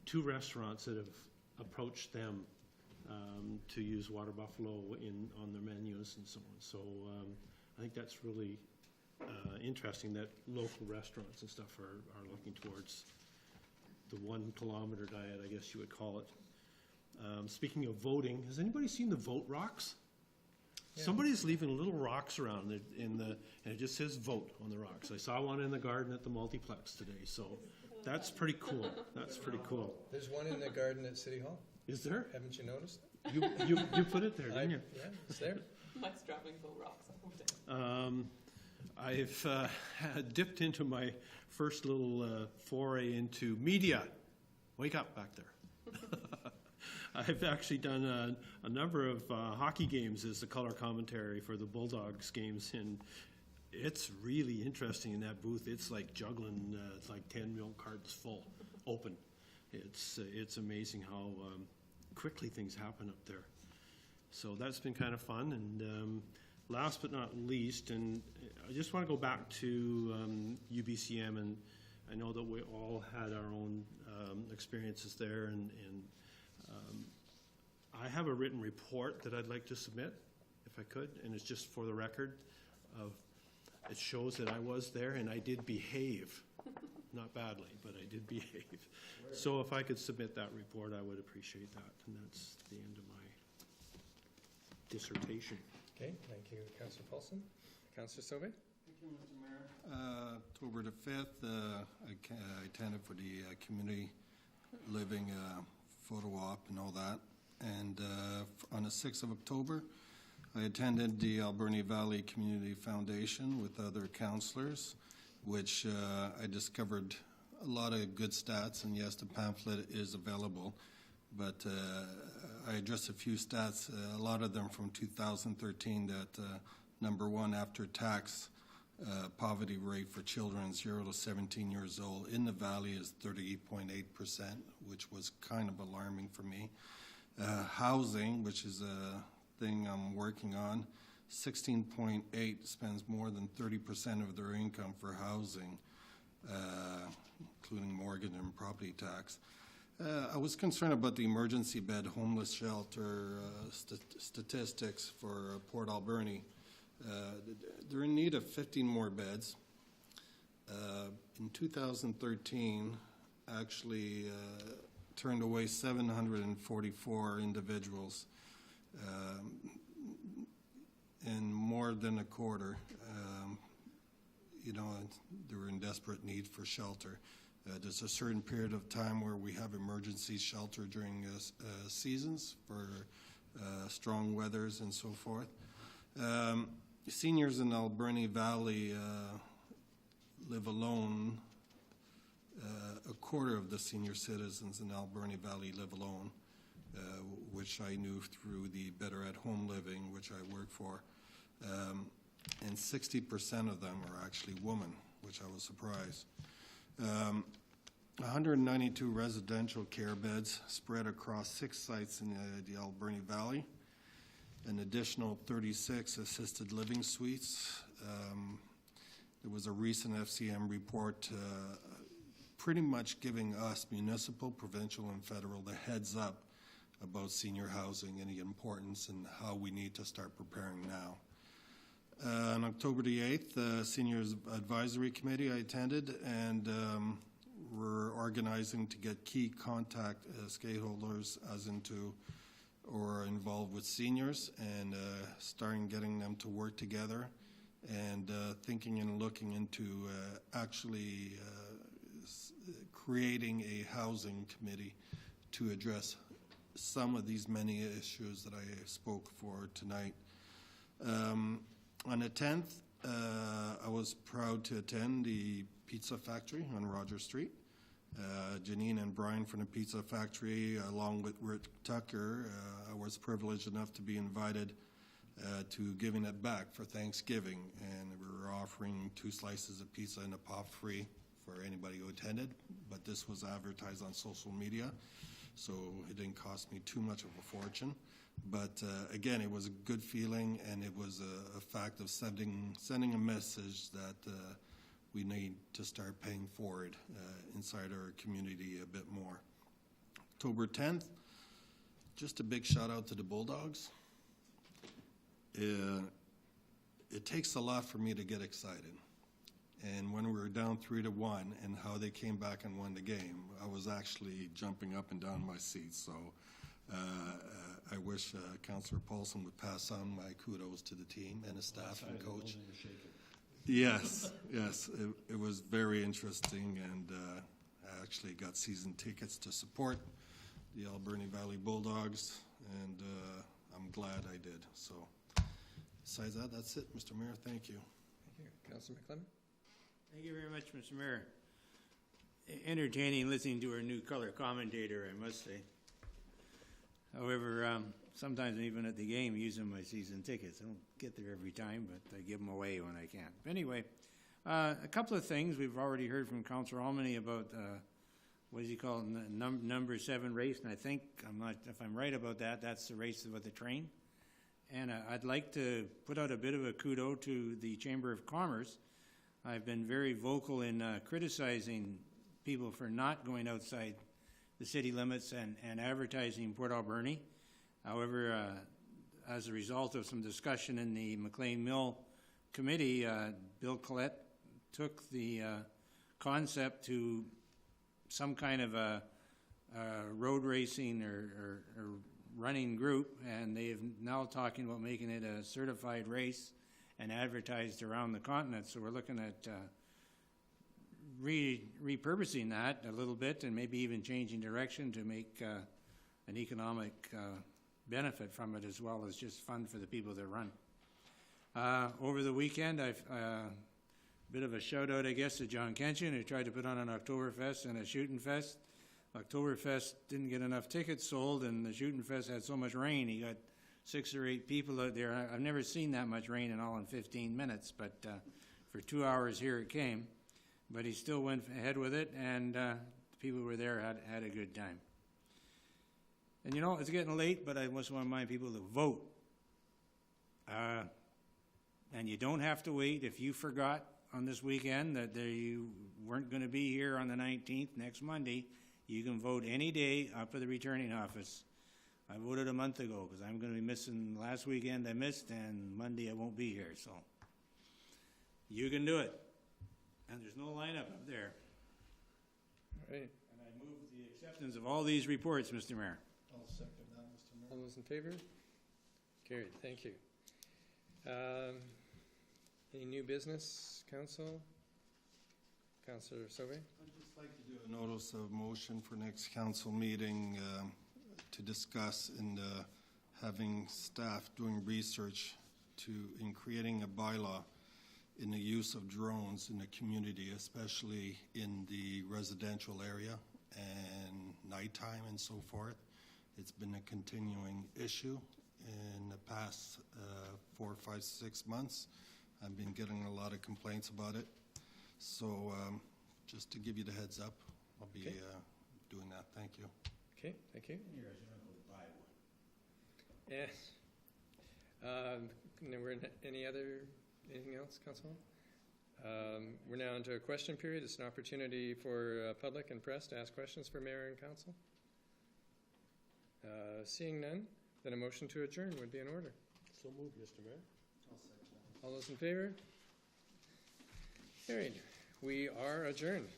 2 restaurants that have approached them to use water buffalo on their menus and so on. So I think that's really interesting that local restaurants and stuff are looking towards the 1 kilometer diet, I guess you would call it. Speaking of voting, has anybody seen the vote rocks? Yeah. Somebody's leaving little rocks around and it just says vote on the rocks. I saw one in the garden at the multiplex today, so that's pretty cool. That's pretty cool. There's one in the garden at City Hall. Is there? Haven't you noticed? You put it there, didn't you? Yeah, it's there. Mike's dropping vote rocks. I've dipped into my first little foray into media. Wake up back there. I've actually done a number of hockey games as the color commentary for the Bulldogs games, and it's really interesting in that booth. It's like juggling like 10 milk cartons full, open. It's amazing how quickly things happen up there. So that's been kind of fun. And last but not least, and I just want to go back to UBCM, and I know that we all had our own experiences there, and I have a written report that I'd like to submit, if I could, and it's just for the record. It shows that I was there and I did behave, not badly, but I did behave. So if I could submit that report, I would appreciate that, and that's the end of my dissertation. Okay, thank you, Councillor Paulson. Councillor Sauvé? Thank you, Mr. Mayor. October the 5th, I attended for the community living photo op and all that. And on the 6th of October, I attended the Alberni Valley Community Foundation with other councillors, which I discovered a lot of good stats, and yes, the pamphlet is available, but I addressed a few stats, a lot of them from 2013, that number one, after tax poverty rate for children 0 to 17 years old in the valley is 38.8%, which was kind of alarming for me. Housing, which is a thing I'm working on, 16.8 spends more than 30% of their income for housing, including mortgage and property tax. I was concerned about the emergency bed homeless shelter statistics for Port Alberni. They're in need of 15 more beds. In 2013, actually turned away 744 individuals, and more than a quarter, they were in desperate need for shelter. There's a certain period of time where we have emergency shelter during seasons for strong weathers and so forth. Seniors in Alberni Valley live alone. A quarter of the senior citizens in Alberni Valley live alone, which I knew through the Better at Home Living, which I work for. And 60% of them are actually women, which I was surprised. 192 residential care beds spread across 6 sites in the Alberni Valley. An additional 36 assisted living suites. There was a recent FCM report pretty much giving us, municipal, provincial, and federal, the heads up about senior housing and the importance and how we need to start preparing now. On October the 8th, the Seniors Advisory Committee I attended, and we're organizing to get key contact stakeholders as into or involved with seniors, and starting getting them to work together, and thinking and looking into actually creating a housing committee to address some of these many issues that I spoke for tonight. On the 10th, I was proud to attend the Pizza Factory on Roger Street. Janine and Brian from the Pizza Factory, along with Rick Tucker, I was privileged enough to be invited to giving it back for Thanksgiving, and we were offering 2 slices of pizza and a pop free for anybody who attended, but this was advertised on social media, so it didn't cost me too much of a fortune. But again, it was a good feeling, and it was a fact of sending a message that we need to start paying forward inside our community a bit more. October 10th, just a big shout out to the Bulldogs. It takes a lot for me to get excited. And when we were down 3-1 and how they came back and won the game, I was actually jumping up and down my seat. So I wish Councillor Paulson would pass on my kudos to the team and the staff and coach. Yes, it was very interesting, and I actually got season tickets to support the Alberni Valley Bulldogs, and I'm glad I did. So besides that, that's it, Mr. Mayor. Thank you. Thank you. Councillor McClellan? Thank you very much, Mr. Mayor. Entertaining listening to our new color commentator, I must say. However, sometimes even at the game, using my season tickets. I don't get there every time, but I give them away when I can. Anyway, a couple of things. We've already heard from Councillor Alberni about, what does he call it, number 7 race, and I think, if I'm right about that, that's the race with the train. And I'd like to put out a bit of a kudo to the Chamber of Commerce. I've been very vocal in criticizing people for not going outside the city limits and advertising Port Alberni. However, as a result of some discussion in the McLean Mill Committee, Bill Collette took the concept to some kind of a road racing or running group, and they're now talking about making it a certified race and advertised around the continent. So we're looking at repurposing that a little bit, and maybe even changing direction to make an economic benefit from it, as well as just fun for the people that run. Over the weekend, I've bit of a shout out, I guess, to John Kenshin, who tried to put on an Oktoberfest and a Shootin' Fest. Oktoberfest didn't get enough tickets sold, and the Shootin' Fest had so much rain, he got 6 or 8 people out there. I've never seen that much rain in all in 15 minutes, but for 2 hours here it came. But he still went ahead with it, and the people who were there had a good time. And you know, it's getting late, but I just want to remind people to vote. And you don't have to wait. If you forgot on this weekend that you weren't going to be here on the 19th, next Monday, you can vote any day up at the returning office. I voted a month ago because I'm going to be missing last weekend I missed, and Monday I won't be here. So you can do it. And there's no lineup up there. All right. And I move the acceptance of all these reports, Mr. Mayor. I'll second that, Mr. Mayor. All those in favor? Carried, thank you. Any new business, council? Councillor Sauvé? I'd just like to do a notice of motion for next council meeting to discuss and having staff doing research in creating a bylaw in the use of drones in the community, especially in the residential area and nighttime and so forth. It's been a continuing issue in the past 4, 5, 6 months. I've been getting a lot of complaints about it. So just to give you the heads up, I'll be doing that. Thank you. Okay, thank you. Yes. Anything else, Council? We're now into a question period. It's an opportunity for public and press to ask questions for Mayor and Council. Seeing none, then a motion to adjourn would be in order. So moved, Mr. Mayor. All those in favor? Carried. We are adjourned.